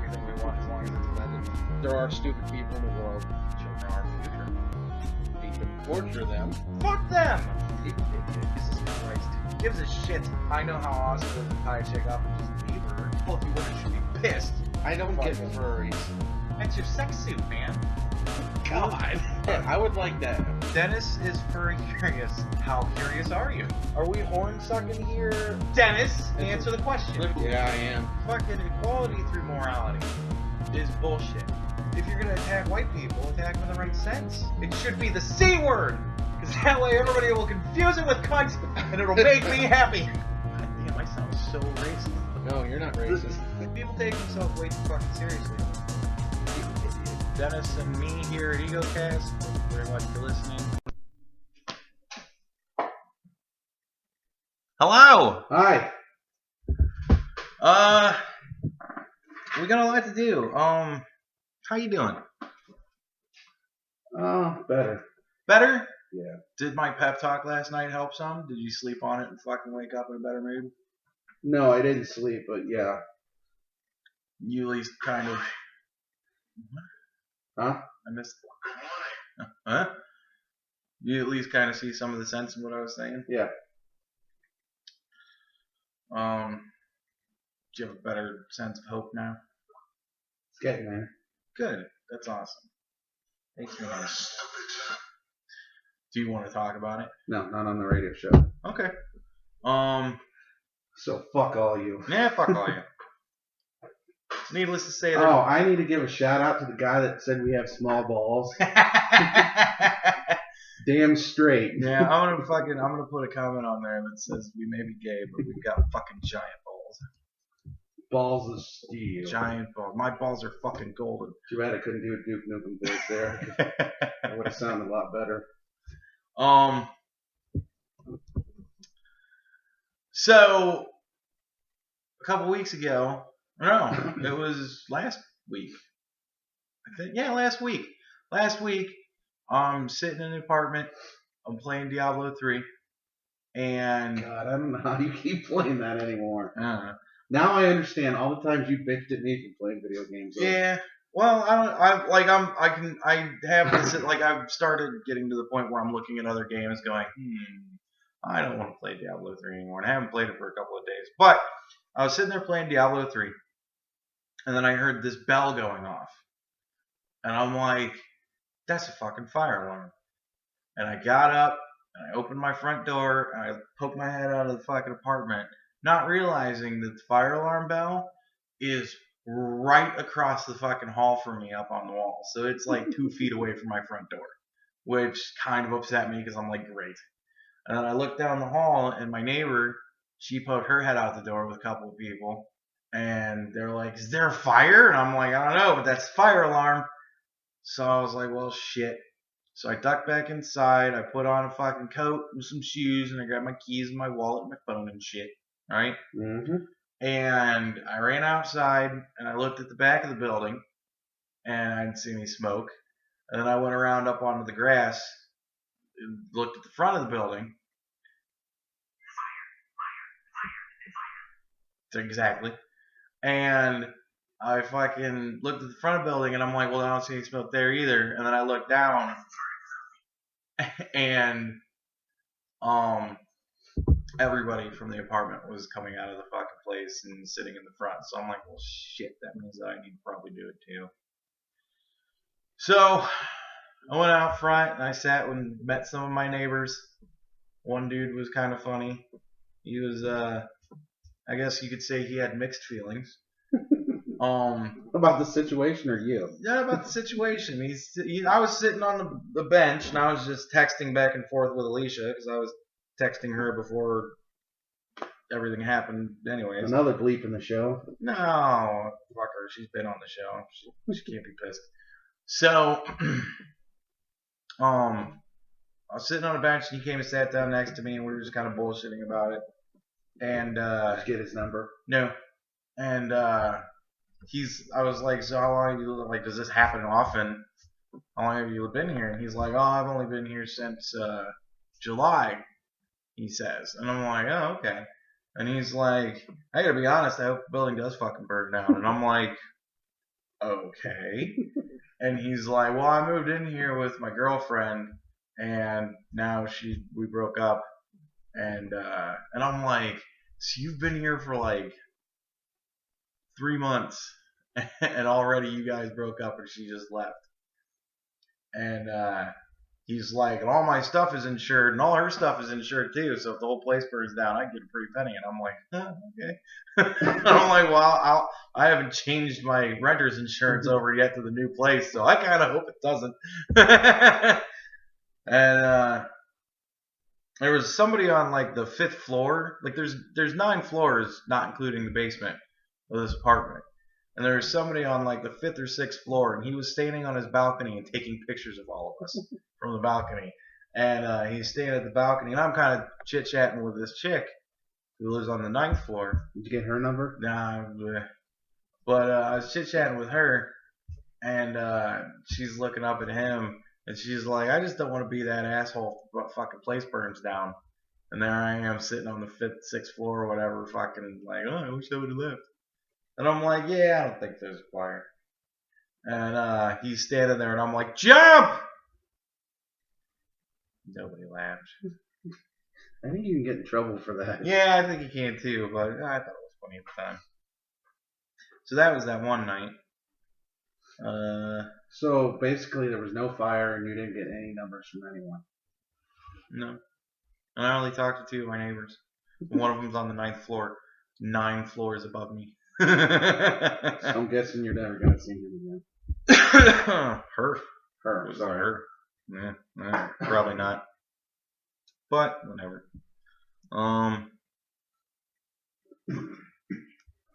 everything we want as long as it's vetted. There are stupid people in the world. Children are our future. Beat them, torture them. Fuck them! Jesus Christ. Who gives a shit? I know how awesome it is to tie a chick up and just leave her. Well, if you wouldn't, she'd be pissed. I don't get furries. That's your sex suit, man. God. I would like that. Dennis is furry curious. How curious are you? Are we horn sucking here? Dennis, answer the question. Yeah, I am. Fucking equality through morality is bullshit. If you're gonna attack white people, attack them in the right sense. It should be the C word, because that way everybody will confuse it with cunt, and it'll make me happy. God damn, I sound so racist. No, you're not racist. People take themselves way too fucking seriously. Dennis and me here at Egocast, thank you very much for listening. Hello! Hi. We got a lot to do. How you doing? Better. Better? Yeah. Did my pep talk last night help some? Did you sleep on it and fucking wake up in a better mood? No, I didn't sleep, but yeah. You at least kind of... Huh? I missed... Huh? You at least kind of see some of the sense in what I was saying? Yeah. Do you have a better sense of hope now? It's getting there. Good. That's awesome. Makes me happy. Do you want to talk about it? No, not on the radio show. Okay. So fuck all you. Yeah, fuck all you. Needless to say, Oh, I need to give a shout out to the guy that said we have small balls. Damn straight. Yeah, I'm gonna put a comment on there that says we may be gay, but we've got fucking giant balls. Balls of steel. Giant balls. My balls are fucking golden. Too bad I couldn't do a Duke Nukem voice there. That would have sounded a lot better. So a couple weeks ago, no, it was last week. I think, yeah, last week. Last week, I'm sitting in an apartment. I'm playing Diablo 3, and God, I don't know how you keep playing that anymore. I don't know. Now I understand all the times you bitched at me for playing video games. Yeah. Well, I've started getting to the point where I'm looking at other games going, I don't want to play Diablo 3 anymore. And I haven't played it for a couple of days. But I was sitting there playing Diablo 3, and then I heard this bell going off. And I'm like, that's a fucking fire alarm. And I got up, and I opened my front door, and I poked my head out of the fucking apartment, not realizing that the fire alarm bell is right across the fucking hall from me up on the wall. So it's like 2 feet away from my front door, which kind of upset me because I'm like, great. And then I looked down the hall, and my neighbor, she poked her head out the door with a couple of people, and they're like, is there a fire? And I'm like, I don't know, but that's the fire alarm. So I was like, well, shit. So I ducked back inside, I put on a fucking coat and some shoes, and I grabbed my keys and my wallet and my phone and shit. Alright? Mm-hmm. And I ran outside, and I looked at the back of the building, and I didn't see any smoke. And then I went around up onto the grass, and looked at the front of the building. Exactly. And I fucking looked at the front of the building, and I'm like, well, I don't see any smoke there either. And then I looked down, and everybody from the apartment was coming out of the fucking place and sitting in the front. So I'm like, well, shit, that means that I need to probably do it too. So I went out front, and I sat and met some of my neighbors. One dude was kind of funny. He was, I guess you could say he had mixed feelings. About the situation or you? Yeah, about the situation. I was sitting on the bench, and I was just texting back and forth with Alicia, because I was texting her before everything happened anyways. Another bleep in the show. No, fuck her. She's been on the show. She can't be pissed. So, I was sitting on a bench, and he came and sat down next to me, and we were just kind of bullshitting about it. And, Did you get his number? No. And, I was like, so how long have you, like, does this happen often? How long have you been here? And he's like, oh, I've only been here since, July, he says. And I'm like, oh, okay. And he's like, I gotta be honest, I hope the building does fucking burn down. And I'm like, okay. And he's like, well, I moved in here with my girlfriend, and now we broke up, and I'm like, so you've been here for like 3 months, and already you guys broke up, and she just left. And he's like, and all my stuff is insured, and all her stuff is insured too. So if the whole place burns down, I get a pretty penny. And I'm like, okay. I'm like, well, I haven't changed my renter's insurance over yet to the new place, so I kind of hope it doesn't. And there was somebody on like the 5th floor. Like there's 9 floors, not including the basement of this apartment. And there was somebody on like the 5th or 6th floor, and he was standing on his balcony and taking pictures of all of us from the balcony. And he's standing at the balcony, and I'm kind of chit-chatting with this chick who lives on the 9th floor. Did you get her number? Nah, but I was chit-chatting with her, and she's looking up at him, and she's like, I just don't want to be that asshole if the fucking place burns down. And there I am sitting on the 5th, 6th floor or whatever, fucking like, oh, I wish I would have left. And I'm like, yeah, I don't think there's a fire. And he's standing there, and I'm like, jump! Nobody laughed. I think you can get in trouble for that. Yeah, I think you can too, but I thought it was funny at the time. So that was that one night. So basically, there was no fire, and you didn't get any numbers from anyone. No. And I only talked to 2 of my neighbors. One of them's on the 9th floor, 9 floors above me. So I'm guessing you're never gonna see him again. Her. Her. Sorry, her. Nah, probably not. But whatever.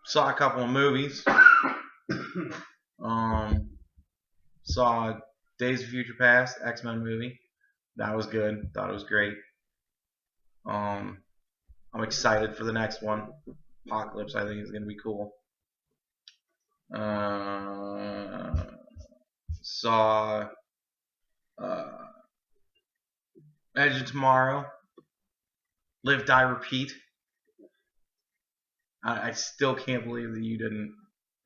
Saw a couple of movies. Saw Days of Future Past, X-Men movie. That was good. Thought it was great. I'm excited for the next one. Apocalypse, I think, is going to be cool. Saw Edge of Tomorrow. Live, Die, Repeat. I still can't believe that you didn't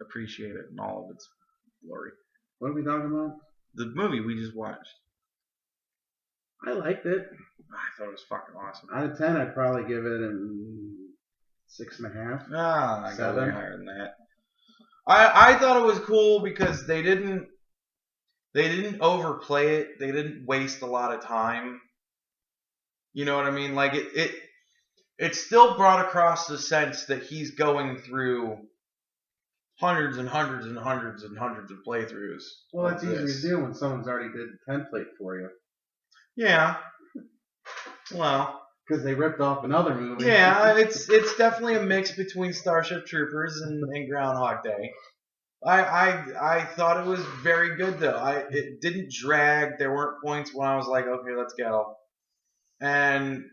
appreciate it in all of its glory. What are we talking about? The movie we just watched. I liked it. I thought it was fucking awesome. Out of 10, I'd probably give it a 6.5. I got 7. higher than that. I thought it was cool because they didn't overplay it. They didn't waste a lot of time. You know what I mean? Like it still brought across the sense that he's going through hundreds and hundreds and hundreds and hundreds of playthroughs. Well, that's easy to do when someone's already did the template for you. Yeah. Well, because they ripped off another movie. Yeah, it's definitely a mix between Starship Troopers and Groundhog Day. I thought it was very good though. It didn't drag. There weren't points when I was like, okay, let's go. And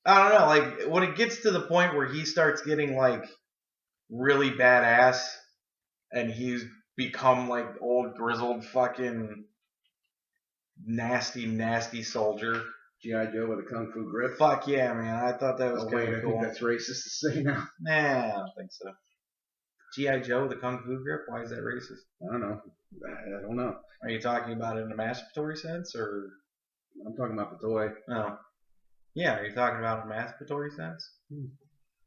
I don't know, like when it gets to the point where he starts getting like really badass and he's become like old grizzled fucking nasty soldier. G.I. Joe with a kung fu grip. Fuck yeah, man. I thought that was kind of cool. I think that's racist to say now. Nah, I don't think so. G.I. Joe with a kung fu grip? Why is that racist? I don't know. I don't know. Are you talking about it in a masturbatory sense, or? I'm talking about the toy. Oh. Yeah, are you talking about it in a masturbatory sense?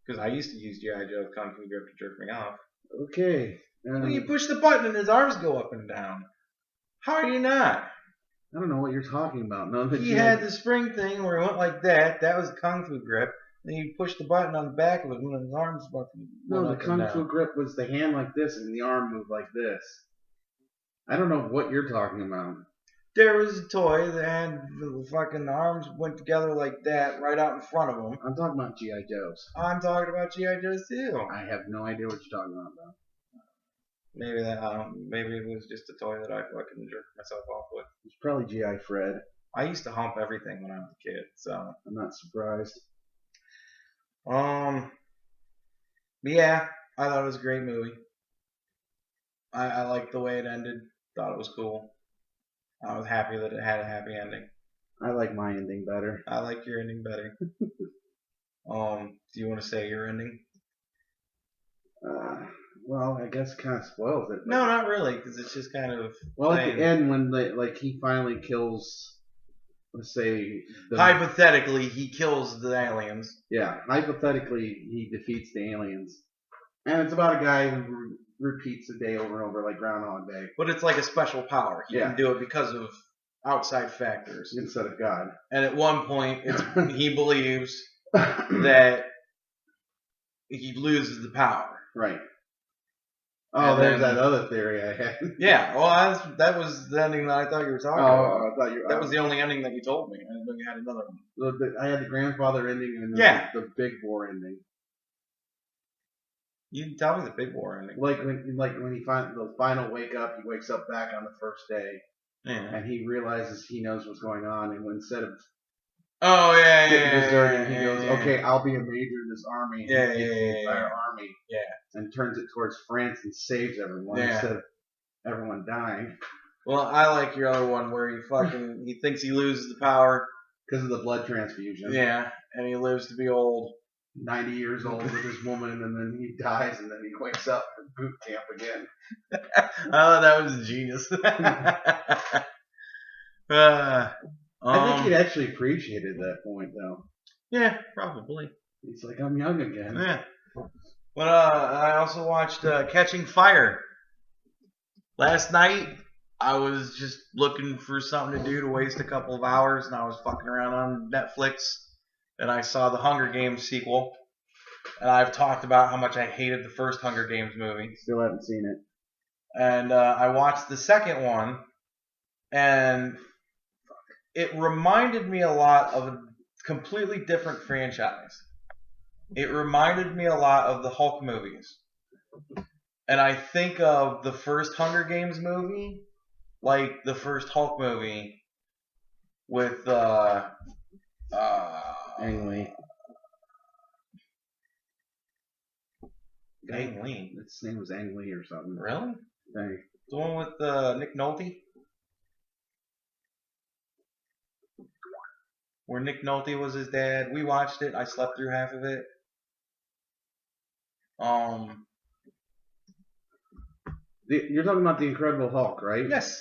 Because I used to use G.I. Joe's kung fu grip to jerk me off. Okay. Well, you push the button and his arms go up and down. How are you not? I don't know what you're talking about. None of the He had the spring thing where it went like that. That was a kung fu grip. Then you push the button on the back of it and his arms went No, the up kung fu grip was the hand like this and the arm moved like this. I don't know what you're talking about. There was a toy that had the fucking arms went together like that right out in front of him. I'm talking about G.I. Joes. I'm talking about G.I. Joes too. I have no idea what you're talking about, though. Maybe it was just a toy that I fucking jerked myself off with. It's probably G.I. Fred. I used to hump everything when I was a kid, so I'm not surprised. Yeah, I thought it was a great movie. I liked the way it ended. Thought it was cool. I was happy that it had a happy ending. I like my ending better. I like your ending better. Do you want to say your ending? Well, I guess it kind of spoils it. No, not really, because it's just kind of. Well, at plain. the end when he finally kills, let's say, hypothetically, he kills the aliens. Yeah, hypothetically, he defeats the aliens, and it's about a guy who repeats the day over and over like Groundhog Day. But it's like a special power. He can do it because of outside factors instead of God. And at one point, he believes that he loses the power. Right. Oh, there's that other theory I had. Yeah, well, that was the ending that I thought you were talking about. I thought that was the only ending that you told me. I didn't know you had another one. I had the grandfather ending and the big war ending. You didn't tell me the big war ending. Like when he finds the final wake up, he wakes up back on the first day, and he realizes he knows what's going on, and instead of getting deserted, he goes, "Okay, I'll be a major in this army." The entire army. And turns it towards France and saves everyone instead of everyone dying. Well, I like your other one where he thinks he loses the power because of the blood transfusion. Yeah, and he lives to be old. 90 years old with his woman, and then he dies, and then he wakes up for boot camp again. Oh, that was genius. I think he'd actually appreciated that point, though. Yeah, probably. He's like, I'm young again. Yeah. But I also watched Catching Fire. Last night, I was just looking for something to do to waste a couple of hours, and I was fucking around on Netflix. And I saw the Hunger Games sequel. And I've talked about how much I hated the first Hunger Games movie. Still haven't seen it. And I watched the second one. And it reminded me a lot of a completely different franchise. It reminded me a lot of the Hulk movies. And I think of the first Hunger Games movie like the first Hulk movie with Ang Lee. Ang Lee. His name was Ang Lee or something. Really? Dang. The one with Nick Nolte? Where Nick Nolte was his dad. We watched it. I slept through half of it. You're talking about the Incredible Hulk, right? Yes.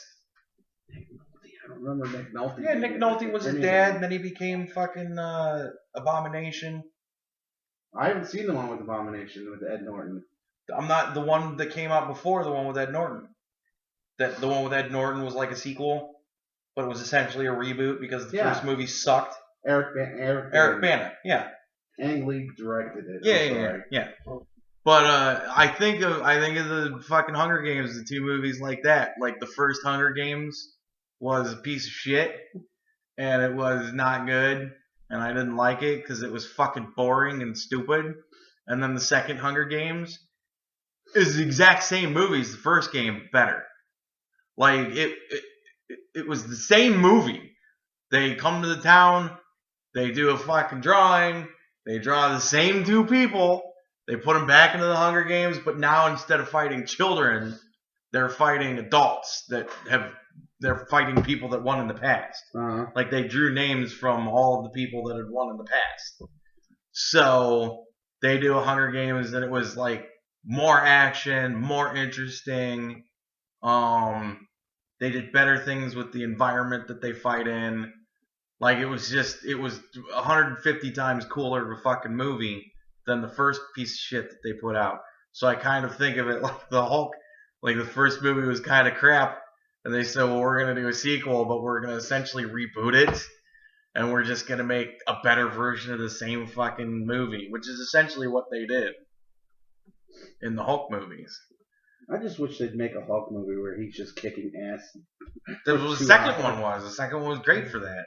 Nick Nolte. I don't remember Nick Nolte. Yeah, Nick Nolte was his dad, and then he became fucking Abomination. I haven't seen the one with Abomination with Ed Norton. I'm not the one that came out before the one with Ed Norton. That the one with Ed Norton was like a sequel, but it was essentially a reboot because the first movie sucked. Eric Bana. Yeah. Ang Lee directed it. Yeah. But I think of the fucking Hunger Games, the two movies like that. Like the first Hunger Games was a piece of shit, and it was not good, and I didn't like it because it was fucking boring and stupid. And then the second Hunger Games is the exact same movie as the first game, better. Like it was the same movie. They come to the town, they do a fucking drawing, they draw the same two people. They put them back into the Hunger Games, but now instead of fighting children, they're fighting adults they're fighting people that won in the past. Uh-huh. Like they drew names from all of the people that had won in the past. So they do a Hunger Games, and it was like more action, more interesting. They did better things with the environment that they fight in. Like it was 150 times cooler of a fucking movie than the first piece of shit that they put out. So I kind of think of it like the Hulk, like the first movie was kind of crap, and they said, well, we're going to do a sequel, but we're going to essentially reboot it, and we're just going to make a better version of the same fucking movie, which is essentially what they did in the Hulk movies. I just wish they'd make a Hulk movie where he's just kicking ass. That's what the second one was. The second one was great for that.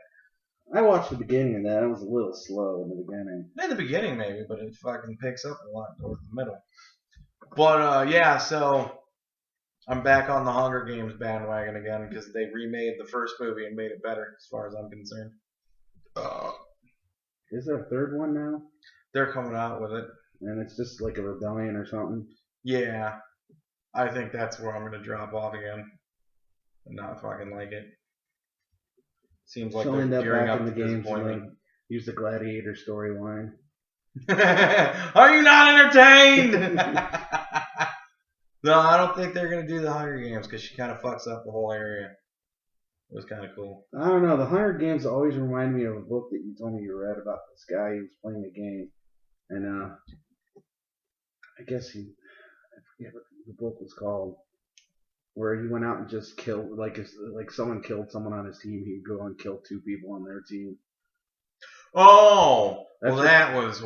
I watched the beginning of that. It was a little slow in the beginning. In the beginning, maybe, but it fucking picks up a lot towards the middle. But, yeah, so I'm back on the Hunger Games bandwagon again because they remade the first movie and made it better as far as I'm concerned. Is there a third one now? They're coming out with it. And it's just like a rebellion or something? Yeah. I think that's where I'm going to drop off again and not fucking like it. Seems like she'll end up gearing back up in the to games disappointment. and use the Gladiator storyline. Are you not entertained? No, I don't think they're gonna do the Hunger Games because she kind of fucks up the whole area. It was kind of cool. I don't know. The Hunger Games always remind me of a book that you told me you read about this guy who was playing a game, and I guess I forget what the book was called, where he went out and just killed, like someone killed someone on his team, he'd go and kill 2 people on their team. Oh, well, that was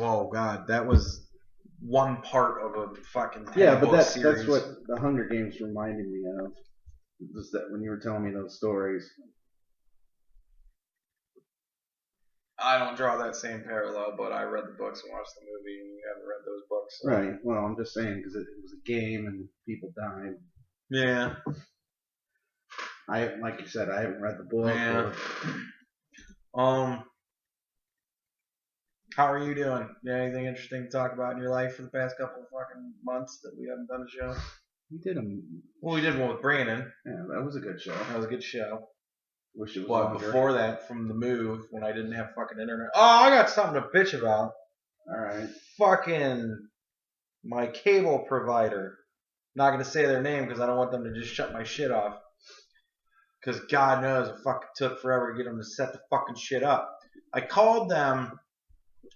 one part of a fucking that's what the Hunger Games reminded me of. Just that when you were telling me those stories. I don't draw that same parallel, but I read the books and watched the movie, and you haven't read those books. So. Right. Well, I'm just saying because it was a game and people died. Yeah. Like you said, I haven't read the book. Yeah. How are you doing? You have anything interesting to talk about in your life for the past couple of fucking months that we haven't done a show? We did them. Well, we did one with Brandon. Yeah, that was a good show. That was a good show. Wish it was longer. Before that, from the move, when I didn't have fucking internet. Oh, I got something to bitch about. Alright. Fucking my cable provider. Not going to say their name because I don't want them to just shut my shit off. Because God knows it fucking took forever to get them to set the fucking shit up. I called them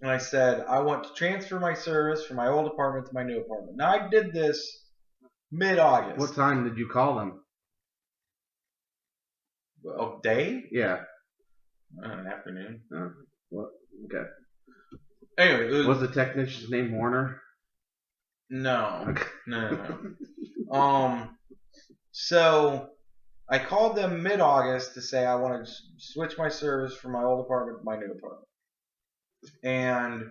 and I said, I want to transfer my service from my old apartment to my new apartment. Now, I did this mid-August. What time did you call them? Oh, day? Yeah. Afternoon. Oh, well, okay. Anyway, was the technician's name Warner? No. Okay. No. So I called them mid-August to say I want to switch my service from my old apartment to my new apartment. And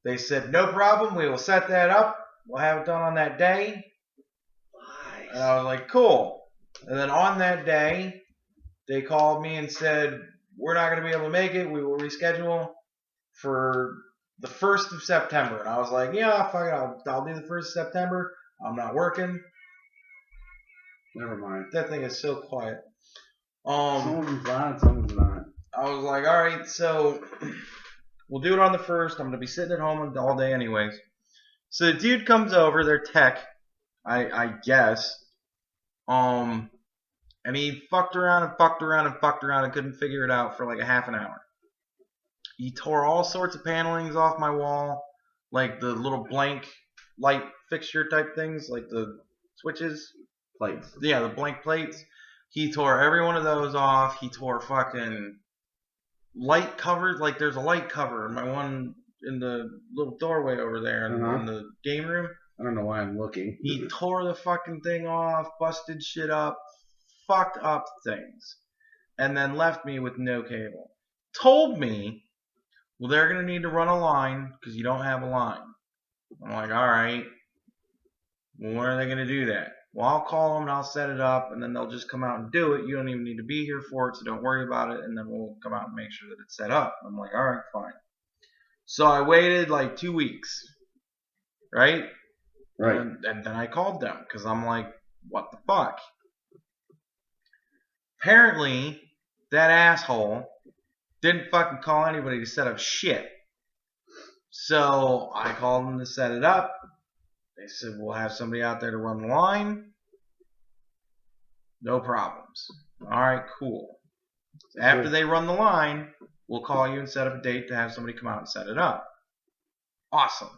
they said, no problem, we will set that up. We'll have it done on that day. Nice. And I was like, cool. And then on that day, they called me and said, we're not going to be able to make it. We will reschedule for the 1st of September. And I was like, yeah, fuck it. I'll do the 1st of September. I'm not working. Never mind. That thing is so quiet. Someone's on, someone's not. I was like, all right, so we'll do it on the 1st. I'm going to be sitting at home all day anyways. So the dude comes over, they're tech, I guess. And he fucked around and couldn't figure it out for like a half an hour. He tore all sorts of panelings off my wall, like the little blank light fixture type things, like the switches. Plates. Yeah, the blank plates. He tore every one of those off. He tore fucking light covers. Like there's a light cover in my one in the little doorway over there in the game room. I don't know why I'm looking. He tore the fucking thing off, busted shit up, fucked up things, and then left me with no cable. Told me, well, they're going to need to run a line because you don't have a line. I'm like, all right. Well, when are they going to do that? Well, I'll call them and I'll set it up, and then they'll just come out and do it. You don't even need to be here for it, so don't worry about it, and then we'll come out and make sure that it's set up. I'm like, all right, fine. So I waited like 2 weeks, right? Right. And then I called them because I'm like, what the fuck? Apparently, that asshole didn't fucking call anybody to set up shit. So I called them to set it up. They said, we'll have somebody out there to run the line. No problems. All right, cool. After they run the line, we'll call you and set up a date to have somebody come out and set it up. Awesome.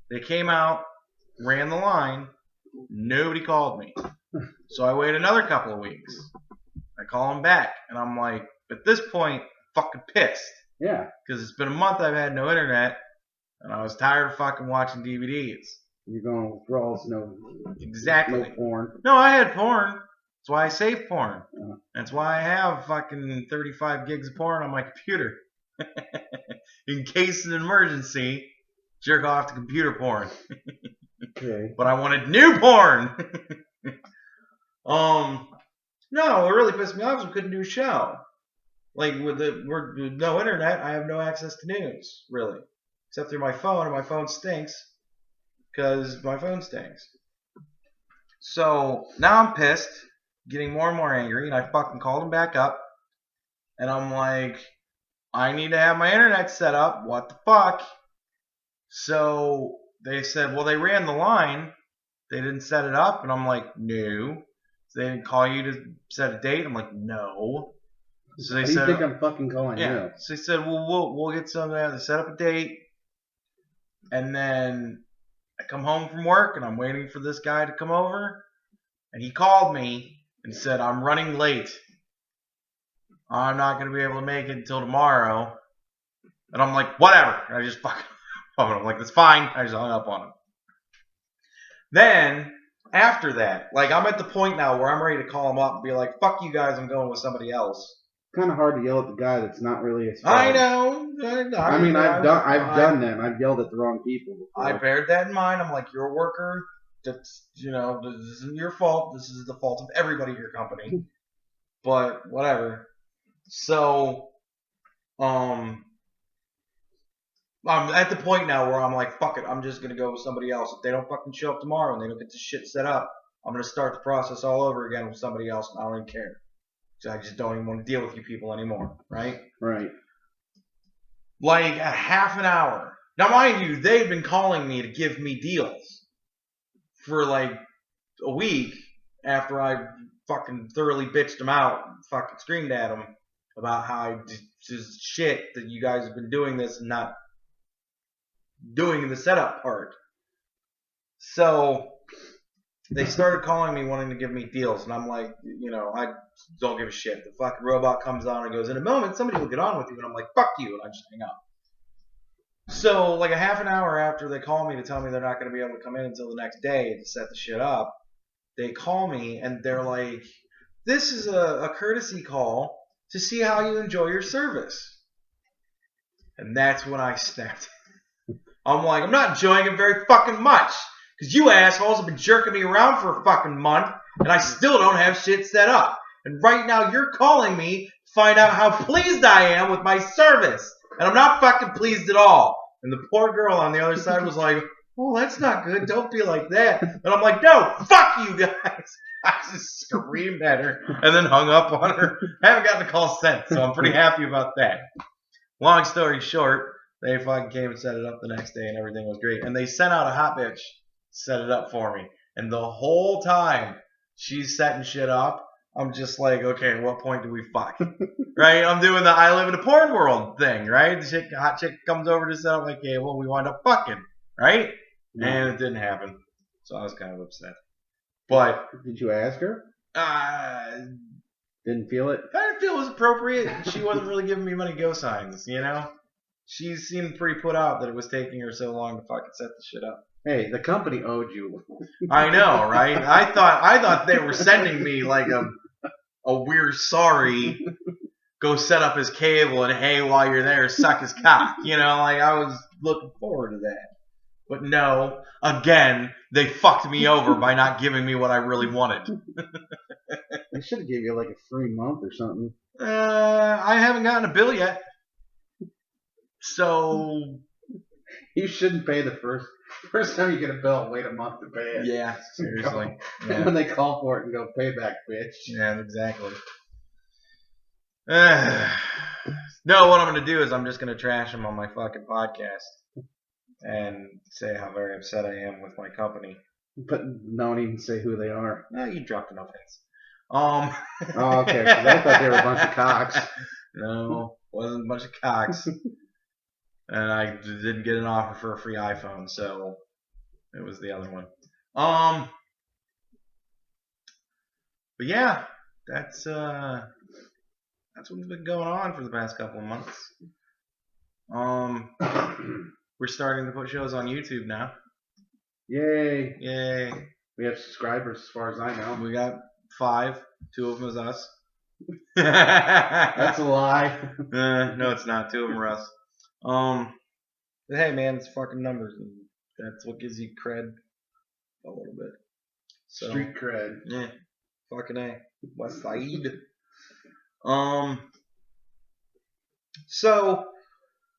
They came out, ran the line. Nobody called me. So I wait another couple of weeks. I call them back, and I'm like, at this point, fucking pissed. Yeah. Because it's been a month I've had no internet, and I was tired of fucking watching DVDs. You're going withdrawals, no. Exactly. No porn. No, I had porn. That's why I save porn. Yeah. That's why I have fucking 35 gigs of porn on my computer. In case of an emergency, jerk off to computer porn. Okay. But I wanted new porn. No, what really pissed me off is we couldn't do a show. Like with no internet, I have no access to news, really. Except through my phone, and my phone stinks. Because my phone stinks. So now I'm pissed, getting more and more angry, and I fucking called him back up. And I'm like, I need to have my internet set up. What the fuck? So they said, well, they ran the line. they didn't set it up? And I'm like, no. So they didn't call you to set a date? I'm like, no. So they How do you think I'm fucking calling you? So they said, well, we'll get some there. They set up a date. And then I come home from work and I'm waiting for this guy to come over. And he called me and said, I'm running late. I'm not going to be able to make it until tomorrow. And I'm like, whatever. And I just fucking hung up. I'm like, that's fine. I just hung up on him. Then, after that, like, I'm at the point now where I'm ready to call him up and be like, fuck you guys, I'm going with somebody else. It's kind of hard to yell at the guy that's not really his friend. I know. I mean, I've done that. I've yelled at the wrong people before. I bared that in mind. I'm like, you're a worker. That's, this isn't your fault. This is the fault of everybody at your company. But whatever. So, I'm at the point now where I'm like, fuck it, I'm just going to go with somebody else. If they don't fucking show up tomorrow and they don't get this shit set up, I'm going to start the process all over again with somebody else, and I don't even care. So I just don't even want to deal with you people anymore, right? Right. Like a half an hour. Now, mind you, they've been calling me to give me deals for like a week after I fucking thoroughly bitched them out and fucking screamed at them about how I just shit that you guys have been doing this and not doing the setup part. So they started calling me wanting to give me deals, and I'm like, I don't give a shit. The fucking robot comes on and goes, in a moment somebody will get on with you, and I'm like, fuck you, and I just hang up. So like a half an hour after they call me to tell me they're not going to be able to come in until the next day to set the shit up, they call me and they're like, this is a courtesy call to see how you enjoy your service. And that's when I snapped. I'm like, I'm not enjoying it very fucking much. Because you assholes have been jerking me around for a fucking month, and I still don't have shit set up. And right now you're calling me to find out how pleased I am with my service. And I'm not fucking pleased at all. And the poor girl on the other side was like, oh, that's not good. Don't be like that. And I'm like, no, fuck you guys. I just screamed at her and then hung up on her. I haven't gotten a call since, so I'm pretty happy about that. Long story short, they fucking came and set it up the next day and everything was great. And they sent out a hot bitch to set it up for me. And the whole time she's setting shit up, I'm just like, okay, at what point do we fuck? Right? I'm doing the I live in a porn world thing, right? The hot chick comes over to set up like, okay, well, we wind up fucking, right? Mm-hmm. And it didn't happen. So I was kind of upset. But did you ask her? Didn't feel it? I didn't feel it was appropriate. She wasn't really giving me many go signs, She seemed pretty put out that it was taking her so long to fucking set the shit up. Hey, the company owed you. I know, right? I thought they were sending me like a weird sorry, go set up his cable and hey, while you're there, suck his cock. Like I was looking forward to that. But no, again, they fucked me over by not giving me what I really wanted. They should have gave you like a free month or something. I haven't gotten a bill yet. So you shouldn't pay the first time you get a bill, wait a month to pay it. Yeah, seriously. Yeah. When they call for it and go, payback, bitch. Yeah, exactly. No, what I'm going to do is I'm just going to trash them on my fucking podcast and say how very upset I am with my company. But don't even say who they are. No, you dropped enough hints. Oh, okay. Because I thought they were a bunch of cocks. No, wasn't a bunch of cocks. And I didn't get an offer for a free iPhone, so it was the other one. But yeah, that's what's been going on for the past couple of months. We're starting to put shows on YouTube now. Yay! Yay! We have subscribers, as far as I know. We got 5. 2 of them is us. That's a lie. No, it's not. 2 of them are us. But hey, man, it's fucking numbers, and that's what gives you cred a little bit. So, street cred. Yeah, fucking A. West Side. So,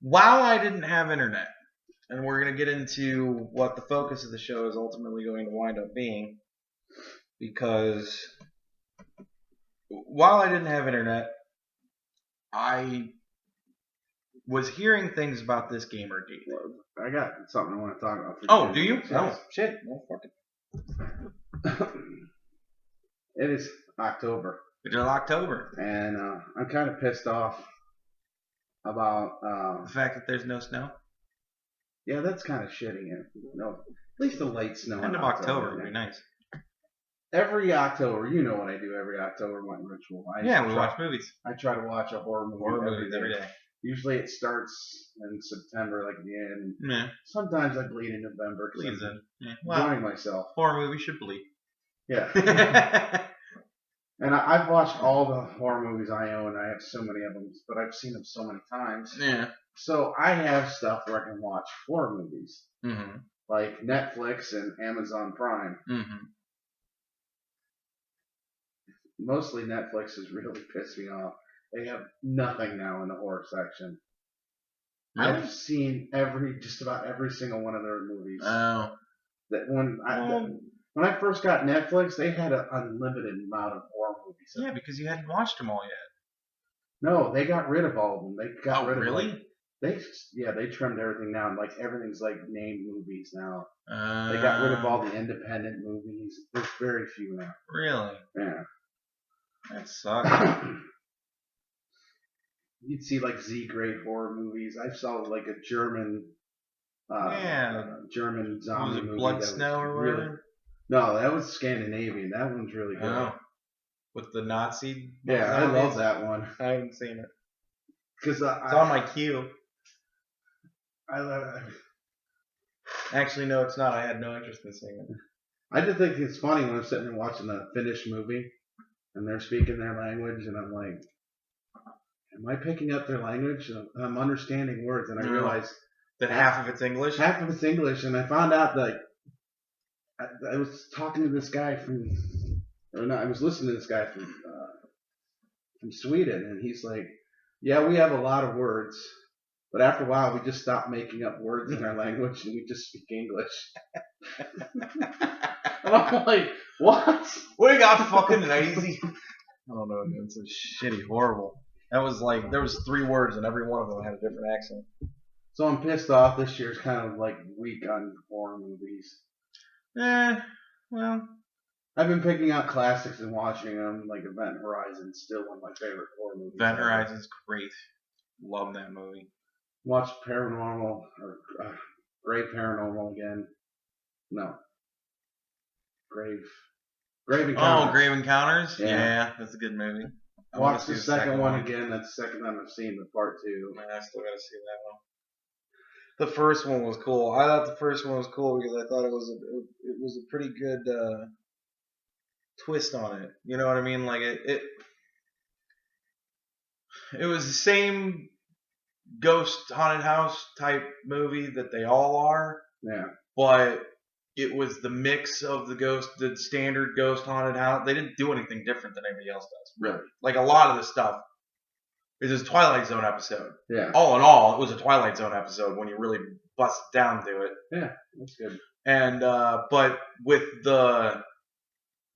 while I didn't have internet, and we're going to get into what the focus of the show is ultimately going to wind up being, because while I didn't have internet, I was hearing things about this gamergate. I got something I want to talk about. Oh, do you? Yes. Oh, shit. Well, fuck it. It is October. It's October. And I'm kind of pissed off about the fact that there's no snow. Yeah, that's kind of shitty. No, at least the late snow. End of October would be nice. Every October, you know what I do every October, my ritual. We watch movies. I try to watch a horror movie every day. Usually it starts in September, like the end. Yeah. Sometimes I bleed in November. Bleeds in. Yeah. Enjoying myself. Horror movies should bleed. Yeah. And I've watched all the horror movies I own. I have so many of them, but I've seen them so many times. Yeah. So I have stuff where I can watch horror movies. Mm-hmm. Like Netflix and Amazon Prime. Mm-hmm. Mostly Netflix has really pissed me off. They have nothing now in the horror section. Really? I've seen just about every single one of their movies. Oh. When I first got Netflix, they had an unlimited amount of horror movies. Yeah, because you hadn't watched them all yet. No, they got rid of all of them. They got rid of really? They trimmed everything down. Like everything's like named movies now. They got rid of all the independent movies. There's very few now. Really? Yeah. That sucks. You'd see like Z-grade horror movies. I saw like a German German zombie movie. Blood Snow or whatever? Really, no, that was Scandinavian. That one's really good. Oh. With the Nazi? Yeah, I love that one. I haven't seen it. Because it's on my queue. I love it. Actually, no, it's not. I had no interest in seeing it. I just think it's funny when I'm sitting there watching a Finnish movie and they're speaking their language, and I'm like, am I picking up their language? And I'm understanding words, and I realize that half of it's English. Half of it's English, and I found out that I was talking to this guy I was listening to this guy from Sweden, and he's like, yeah, we have a lot of words, but after a while we just stop making up words in our language and we just speak English. And I'm like, what? We got fucking lazy. I don't know, man. It's so shitty, horrible. That was like, there was 3 words and every one of them had a different accent. So I'm pissed off. This year's kind of like weak on horror movies. Well. I've been picking out classics and watching them, like Event Horizon, still one of my favorite horror movies. Event Horizon's great. Love that movie. Watch Paranormal, or Grave Paranormal again. No. Grave Encounters. Oh, Grave Encounters? Yeah, that's a good movie. Watch the second one again. That's the second time I've seen the part 2. Man, I still gotta see that one. The first one was cool. I thought the first one was cool because I thought it was a pretty good twist on it. You know what I mean? Like it was the same ghost haunted house type movie that they all are. Yeah. But it was the mix of the standard ghost haunted house. They didn't do anything different than anybody else does. Really. Like a lot of the stuff. It was a Twilight Zone episode. Yeah. All in all, it was a Twilight Zone episode when you really bust down to it. Yeah, that's good. And but with the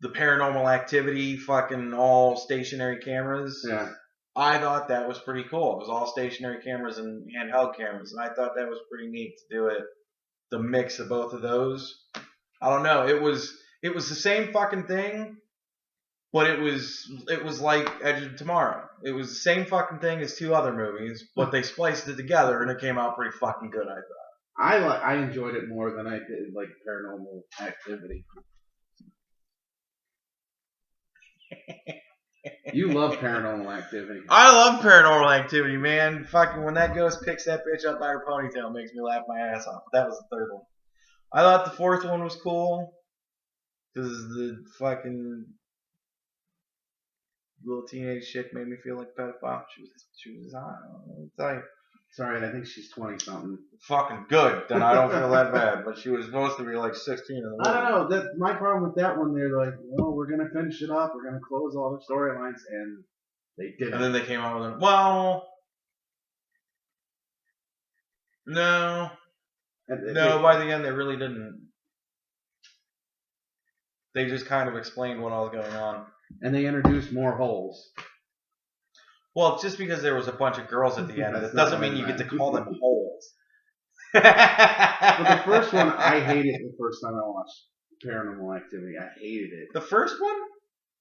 Paranormal Activity, fucking all stationary cameras. Yeah. I thought that was pretty cool. It was all stationary cameras and handheld cameras, and I thought that was pretty neat to do it. The mix of both of those. I don't know. It was the same fucking thing. But it was like Edge of Tomorrow. It was the same fucking thing as 2 other movies, but they spliced it together and it came out pretty fucking good, I thought. I enjoyed it more than I did like Paranormal Activity. You love Paranormal Activity. I love Paranormal Activity, man. Fucking when that ghost picks that bitch up by her ponytail, it makes me laugh my ass off. That was the 3rd one. I thought the 4th one was cool because the fucking little teenage chick made me feel like a pedophile. She was hot. I don't know what to tell you. Sorry, I think she's 20-something. Fucking good. Then I don't feel that bad. But she was supposed to be like 16 in the movie. I don't know. My problem with that one, they're like, well, we're going to finish it up. We're going to close all the storylines. And they didn't. And then they came out with it. Well, no. By the end, they really didn't. They just kind of explained what all was going on. And they introduced more holes. Well, just because there was a bunch of girls at the end, it doesn't mean you get to call them holes. But the first one, I hated the first time I watched. Paranormal Activity. I hated it. The first one?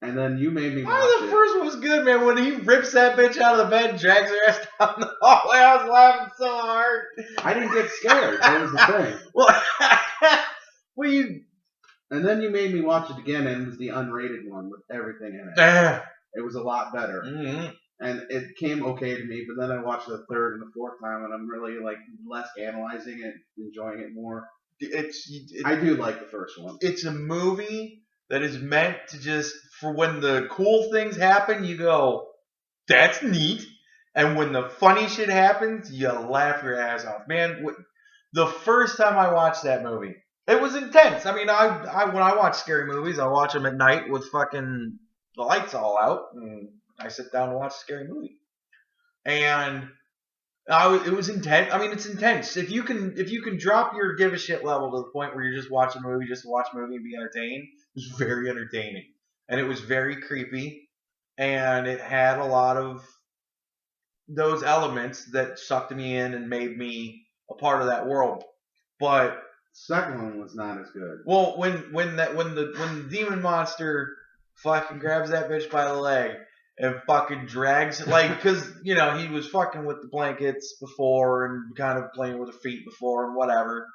And then you made me watch it. The first one was good, man. When he rips that bitch out of the bed and drags her ass down the hallway, I was laughing so hard. I didn't get scared. That was the thing. Well, And then you made me watch it again, and it was the unrated one with everything in it. It was a lot better. Mm-hmm. And it came okay to me, but then I watched the third and the fourth time, and I'm really like less analyzing it, enjoying it more. I do like the first one. It's a movie that is meant to just, for when the cool things happen, you go, that's neat. And when the funny shit happens, you laugh your ass off. Man, the first time I watched that movie, it was intense. I mean, I when I watch scary movies, I watch them at night with fucking the lights all out, and I sit down and watch a scary movie. And it was intense. I mean, it's intense. If you can drop your give a shit level to the point where you're just watching a movie just to watch a movie and be entertained, it was very entertaining. And it was very creepy. And it had a lot of those elements that sucked me in and made me a part of that world. But the second one was not as good. Well, when the demon monster fucking grabs that bitch by the leg and fucking drags, like, because, you know, he was fucking with the blankets before and kind of playing with her feet before and whatever.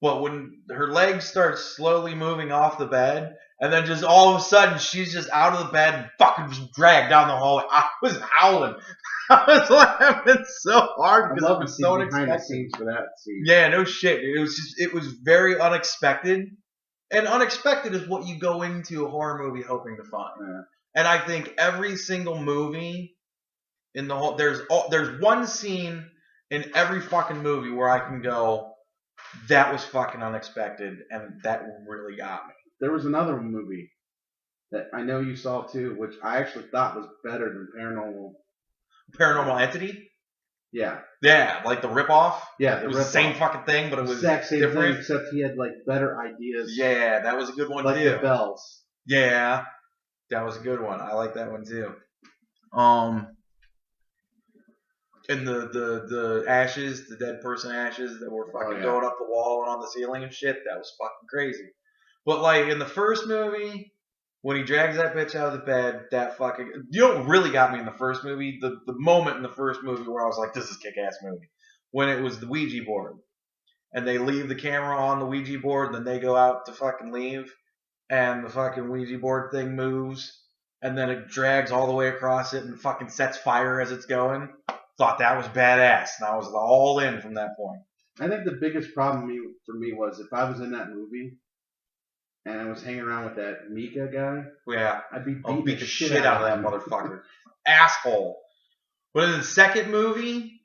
But when her legs start slowly moving off the bed, and then just all of a sudden she's just out of the bed and fucking just dragged down the hallway, I was howling. I was laughing so hard because it was so unexpected. The scenes for that scene. Yeah, no shit. It was very unexpected. And unexpected is what you go into a horror movie hoping to find. Yeah. And I think every single movie in the whole there's one scene in every fucking movie where I can go, that was fucking unexpected, and that really got me. There was another movie that I know you saw too, which I actually thought was better than Paranormal Entity? Yeah. Yeah, like the ripoff? Yeah, it was the same fucking thing, but it was exact same different. Thing, except he had like better ideas. Yeah, that was a good one like too. Like the bells. Yeah, that was a good one. I like that one too. And the ashes, the dead person ashes that were fucking going up the wall and on the ceiling and shit, that was fucking crazy. But like in the first movie, when he drags that bitch out of the bed, that fucking... You know what really got me in the first movie? The moment in the first movie where I was like, this is a kick-ass movie. When it was the Ouija board. And they leave the camera on the Ouija board, and then they go out to fucking leave. And the fucking Ouija board thing moves. And then it drags all the way across it and fucking sets fire as it's going. Thought that was badass. And I was all in from that point. I think the biggest problem for me was if I was in that movie... and I was hanging around with that Mika guy. Yeah. I'd be beat the shit out of that motherfucker. Asshole. But in the second movie,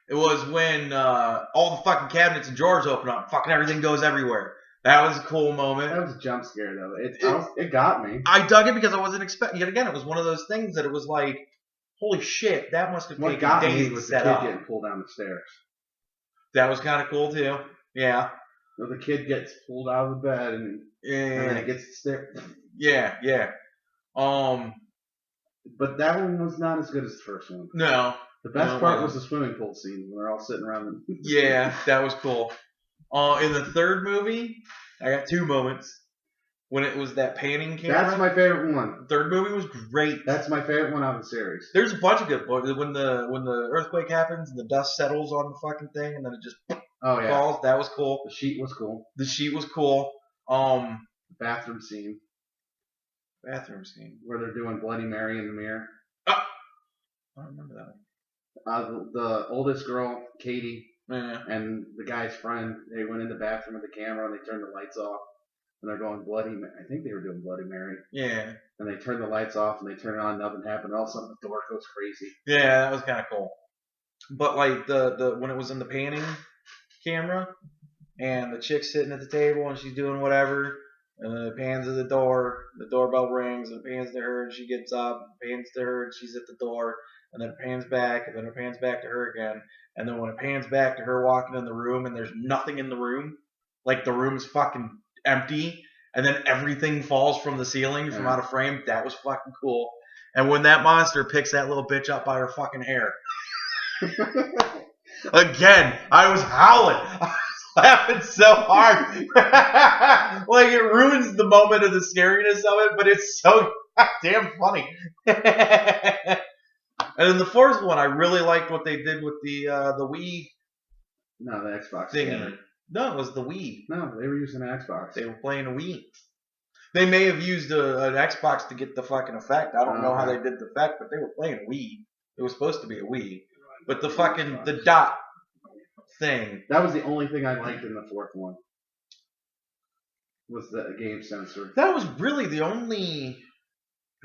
it was when all the fucking cabinets and drawers open up. Fucking everything goes everywhere. That was a cool moment. That was a jump scare, though. It got me. I dug it because I wasn't expecting it. Again, it was one of those things that it was like, holy shit, that must have taken days to set up. The kid getting pulled down the stairs. That was kind of cool, too. Yeah. So the kid gets pulled out of the bed and then it gets the stairs. Yeah. But that one was not as good as the first one. No. The best part was the swimming pool scene when they're all sitting around. Yeah, that was cool. In the third movie, I got two moments. When it was that panning camera. That's my favorite one. The third movie was great. That's my favorite one out of the series. There's a bunch of good ones. When the earthquake happens and the dust settles on the fucking thing and then it just falls, that was cool. The sheet was cool. The bathroom scene. Where they're doing Bloody Mary in the mirror. I don't remember that one. The oldest girl, Katie, and the guy's friend, they went in the bathroom with the camera and they turned the lights off. And they're going I think they were doing Bloody Mary. Yeah. And they turn the lights off and they turn it on, nothing happened. All of a sudden the door goes crazy. Yeah, that was kind of cool. But like the when it was in the panning camera and the chick's sitting at the table and she's doing whatever and then it pans to the doorbell rings and it pans to her and she gets up, pans to her and she's at the door and then it pans back and then it pans back to her again and then when it pans back to her walking in the room and there's nothing in the room, like the room's fucking empty, and then everything falls from the ceiling from out of frame. That was fucking cool. And when that monster picks that little bitch up by her fucking hair, again, I was howling. I was laughing so hard. Like, it ruins the moment of the scariness of it, but it's so damn funny. And then the fourth one, I really liked what they did with the Wii. No, the Xbox thingy. No, it was the Wii. No, they were using an Xbox. They were playing a Wii. They may have used an Xbox to get the fucking effect. I don't know how they did the effect, but they were playing a Wii. It was supposed to be a Wii. But the dot thing. That was the only thing I liked in the fourth one. Was the game sensor. That was really the only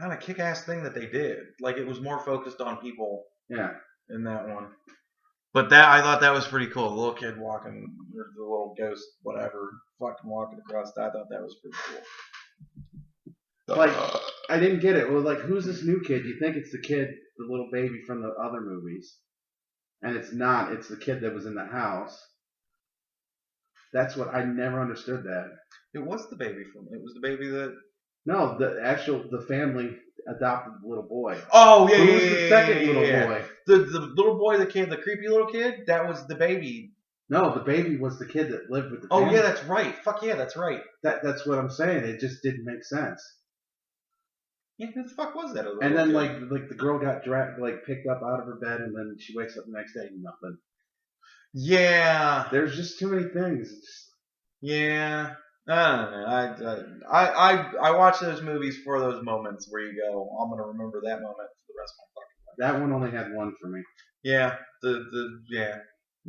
kind of kick-ass thing that they did. Like, it was more focused on people. Yeah. In that one. But I thought that was pretty cool. The little kid walking, or the little ghost, whatever, fucking walking across. I thought that was pretty cool. Like, I didn't get it. Well, like, who's this new kid? You think it's the kid, the little baby from the other movies. And it's not. It's the kid that was in the house. That's what I never understood that. It was the baby it was the baby that... No, the family adopted the little boy. Oh, yeah, Who was the second little boy? The little boy that came, the creepy little kid, that was the baby. No, the baby was the kid that lived with the family. Oh, yeah, that's right. Fuck yeah, that's right. That's what I'm saying. It just didn't make sense. Yeah, who the fuck was that? And then, like the girl got dragged, picked up out of her bed, and then she wakes up the next day and nothing. Yeah. There's just too many things. Yeah. I don't know. I watch those movies for those moments where you go, I'm gonna remember that moment for the rest of my fucking life. That one only had one for me. Yeah.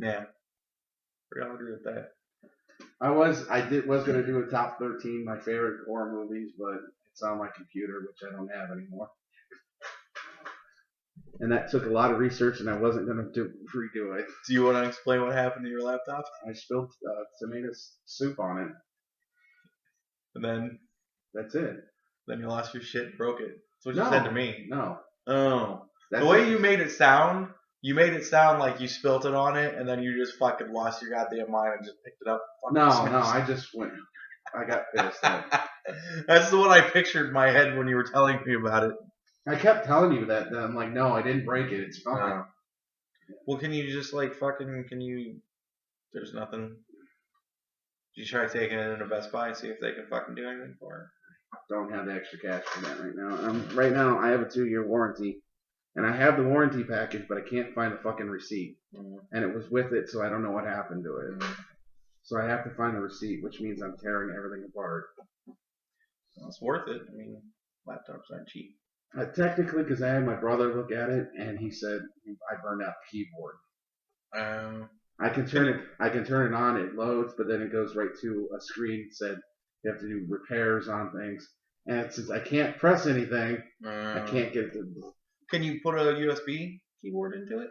Yeah. I'll agree with that. I was gonna do a top 13 my favorite horror movies, but it's on my computer, which I don't have anymore. And that took a lot of research, and I wasn't gonna redo it. Do you want to explain what happened to your laptop? I spilled tomato soup on it. And then? That's it. Then you lost your shit and broke it. That's what you said to me. No. Oh. The way you made it sound like you spilt it on it, and then you just fucking lost your goddamn mind and just picked it up. No, I just went. I got pissed. That's the one I pictured in my head when you were telling me about it. I kept telling you that. I'm like, no, I didn't break it. It's fine. No. Well, can you just there's nothing. Did you try taking it into Best Buy and see if they can fucking do anything for it? Don't have the extra cash for that right now. Right now, I have a 2-year warranty. And I have the warranty package, but I can't find the fucking receipt. And it was with it, so I don't know what happened to it. So I have to find the receipt, which means I'm tearing everything apart. Well, it's worth it. I mean, laptops aren't cheap. Technically, because I had my brother look at it, and he said I burned out the keyboard. I can turn it on, it loads, but then it goes right to a screen that said you have to do repairs on things. And since I can't press anything, I can't get it to... Can you put a USB keyboard into it?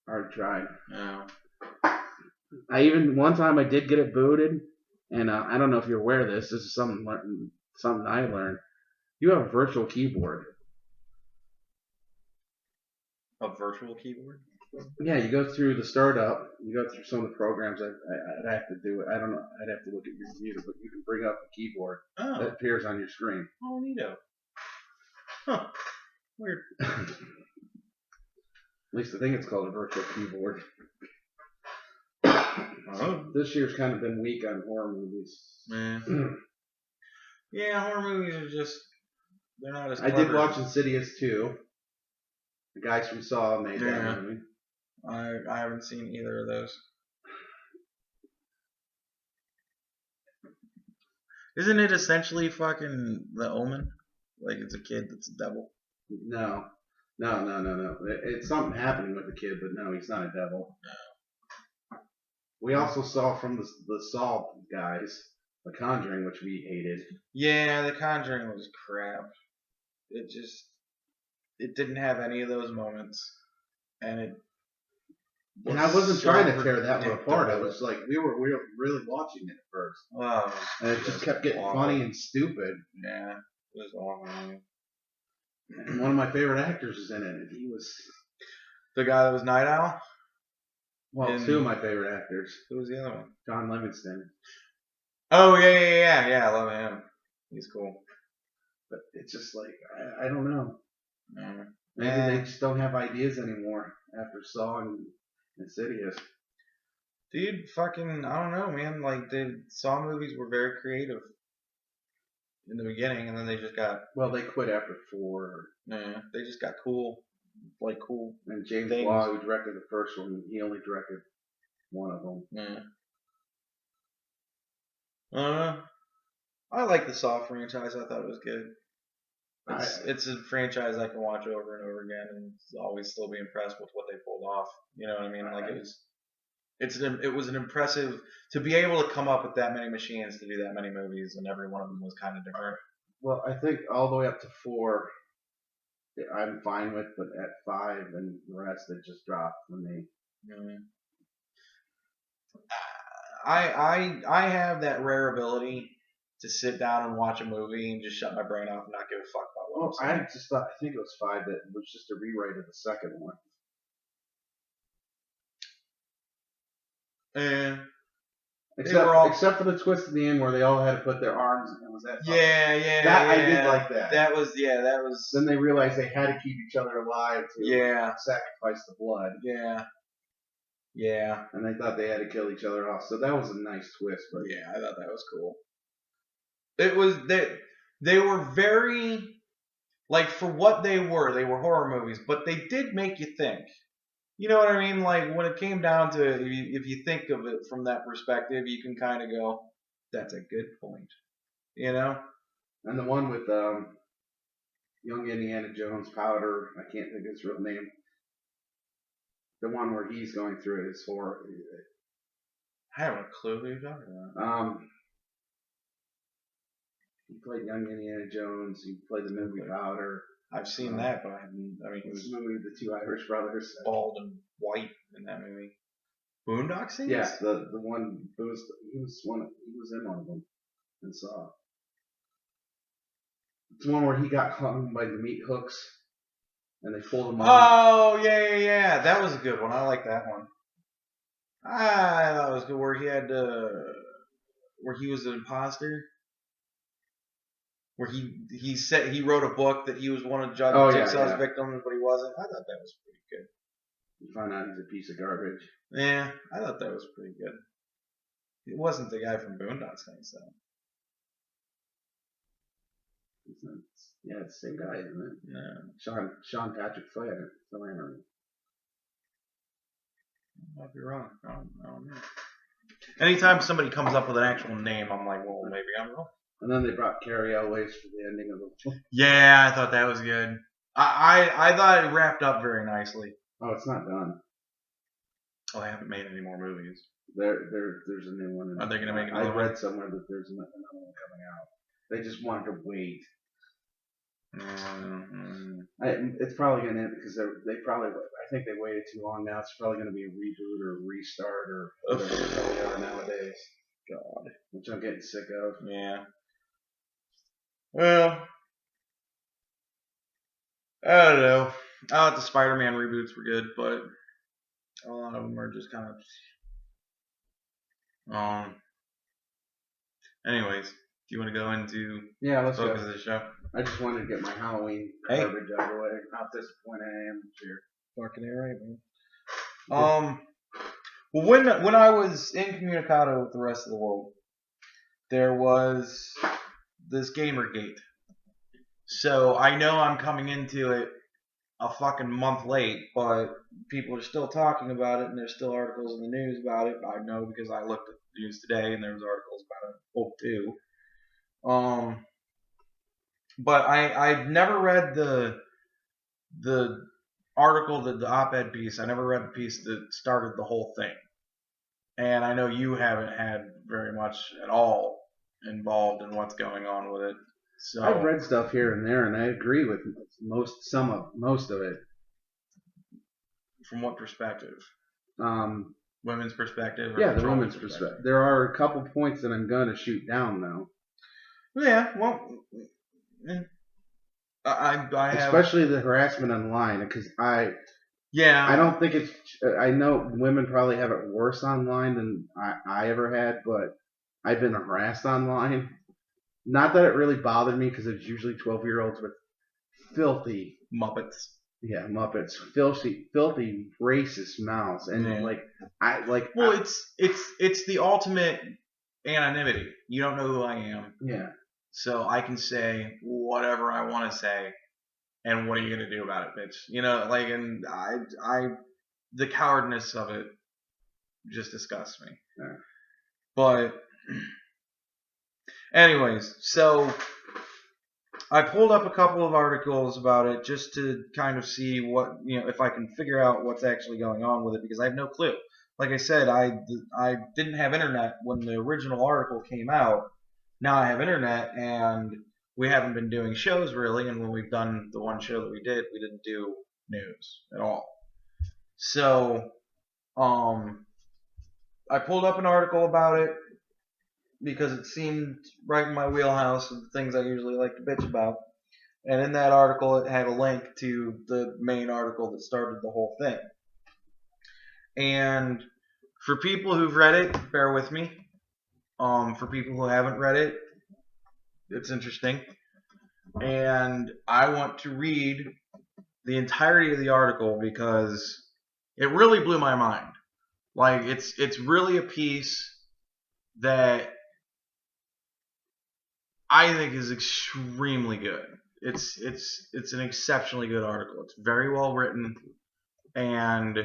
I already tried. No. One time I did get it booted, and I don't know if you're aware of this. This is something I learned. You have a virtual keyboard. A virtual keyboard? Yeah, you go through the startup. You go through some of the programs. I'd have to do it. I don't know. I'd have to look at your computer, but you can bring up the keyboard that appears on your screen. Oh, neato. Huh. Weird. At least I think it's called a virtual keyboard. This year's kind of been weak on horror movies. Yeah, horror movies are just... They're not as clever. I did watch Insidious 2. The guys from Saw made that movie. I haven't seen either of those. Isn't it essentially fucking The Omen? Like it's a kid that's a devil? No. It's something happening with the kid, but no, he's not a devil. No. We also saw from the Saw guys, The Conjuring, which we hated. Yeah, The Conjuring was crap. It didn't have any of those moments, and I wasn't trying to tear that one apart. I was like, we were really watching it at first. Oh, and it just kept getting funny and stupid. Yeah, it was awful. And one of my favorite actors is in it. And he was the guy that was Night Owl. Well, two of my favorite actors. Who was the other one? John Livingston. Oh yeah. I love him. He's cool. But it's just like I don't know. Maybe they just don't have ideas anymore after Saw and Insidious. Dude, fucking, I don't know, man. Like, the Saw movies were very creative in the beginning, and then they just got. Well, they quit after 4. Yeah, they just got cool, like cool. And James things. Waugh, who directed the first one, he only directed one of them. Yeah. I like the Saw franchise. I thought it was good. It's a franchise I can watch over and over again and always still be impressed with what they pulled off. You know what I mean? Like it was an impressive to be able to come up with that many machines to do that many movies, and every one of them was kind of different. Well, I think all the way up to 4, I'm fine with, but at 5 and the rest, it just dropped for me. Mm. I have that rare ability to sit down and watch a movie and just shut my brain off and not give a fuck about what I'm saying. I think it was 5 that was just a rewrite of the second one. And except for the twist at the end where they all had to put their arms in. Was that? I did like that. That was. Then they realized they had to keep each other alive to sacrifice the blood. Yeah. And they thought they had to kill each other off. So that was a nice twist. But yeah, I thought that was cool. It was they were very, like, for what they were horror movies, but they did make you think. You know what I mean? Like, when it came down to it, if you think of it from that perspective, you can kind of go, that's a good point. You know? And the one with young Indiana Jones Powder, I can't think of his real name. The one where he's going through his horror. I have a clue who you're talking about. He played young Indiana Jones. He played the movie Powder. I've seen that, but I mean, it was the movie with the 2 Irish brothers. Bald and white in that movie. Boondock Saints? Yeah, the one. He was in one of them and Saw. It's one where he got hung by the meat hooks, and they pulled him off. Oh yeah. That was a good one. I like that one. I thought it was good where he had where he was an imposter. Where he wrote a book that he was one of Judge Jigsaw's victims, but he wasn't. I thought that was pretty good. You find out he's a piece of garbage. Yeah, I thought that was pretty good. It wasn't the guy from Boondock Saints, though. It's the same guy, isn't it? No. Sean Patrick Flannery. I might be wrong. I don't know. Anytime somebody comes up with an actual name, I'm like, well, maybe I'm wrong. And then they brought Carrie Elways for the ending of the film. Yeah, I thought that was good. I thought it wrapped up very nicely. Oh, it's not done. Oh, they haven't made any more movies. There's a new one. Are they going to make another one? I read somewhere that there's another one coming out. They just wanted to wait. It's probably going to end because I think they waited too long now. It's probably going to be a reboot or a restart or whatever they are nowadays. God. Which I'm getting sick of. Yeah. Well, I don't know. I thought the Spider-Man reboots were good, but a lot of them are just kind of. Anyways, do you want to go into let's focus of the show? I just wanted to get my Halloween garbage out of the way. How disappointed I am this year. Fucking alright, man. Well, when I was incommunicado with the rest of the world, there was this gamergate. So I know I'm coming into it a fucking month late, but people are still talking about it, and there's still articles in the news about it. I know because I looked at the news today, and there was articles about it too. But I've never read the article, the op-ed piece. I never read the piece that started the whole thing. And I know you haven't had very much at all involved in what's going on with it. So I've read stuff here and there, and I agree with most of it. From what perspective? Women's perspective? Yeah, the women's perspective. There are a couple points that I'm going to shoot down, though. Yeah, well, I have... Especially the harassment online, because I don't think it's... I know women probably have it worse online than I ever had, but I've been harassed online. Not that it really bothered me, because it's usually 12-year-olds with filthy... Muppets. Yeah, Muppets, filthy, racist mouths, and Well, it's the ultimate anonymity. You don't know who I am. Yeah. So I can say whatever I want to say, and what are you gonna do about it, bitch? And the cowardness of it just disgusts me. Yeah. But anyways, so I pulled up a couple of articles about it just to kind of see what, if I can figure out what's actually going on with it, because I have no clue. Like I said, I didn't have internet when the original article came out. Now I have internet, and we haven't been doing shows really, and when we've done the one show that we didn't do news at all. So, I pulled up an article about it because it seemed right in my wheelhouse of the things I usually like to bitch about. And in that article, it had a link to the main article that started the whole thing. And for people who've read it, bear with me. For people who haven't read it, it's interesting. And I want to read the entirety of the article because it really blew my mind. Like, it's really a piece that I think is extremely good. It's an exceptionally good article. It's very well written, and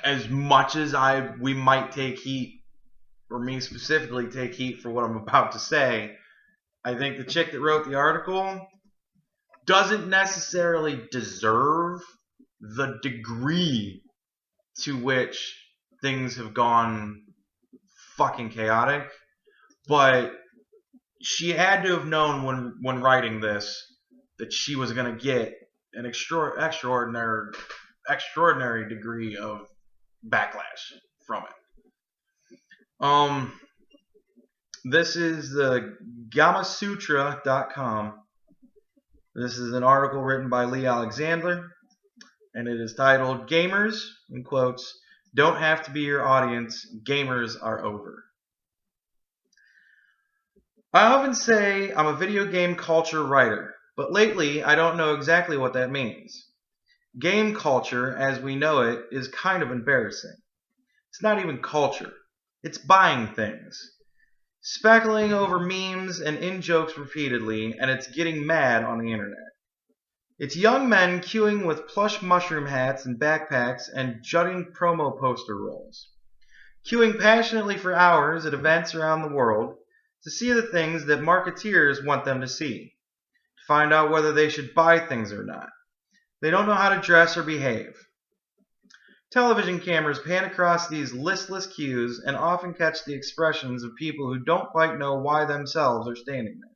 as much as we might take heat, or me specifically take heat for what I'm about to say, I think the chick that wrote the article doesn't necessarily deserve the degree to which things have gone fucking chaotic, but she had to have known when writing this that she was going to get an extraordinary degree of backlash from it. This is the gamasutra.com. This is an article written by Lee Alexander, and it is titled "Gamers," in quotes, "don't have to be your audience. Gamers are over." I often say I'm a video game culture writer, but lately I don't know exactly what that means. Game culture, as we know it, is kind of embarrassing. It's not even culture. It's buying things. Speckling over memes and in-jokes repeatedly, and it's getting mad on the internet. It's young men queuing with plush mushroom hats and backpacks and jutting promo poster rolls. Queuing passionately for hours at events around the world to see the things that marketeers want them to see. To find out whether they should buy things or not. They don't know how to dress or behave. Television cameras pan across these listless queues and often catch the expressions of people who don't quite know why themselves are standing there.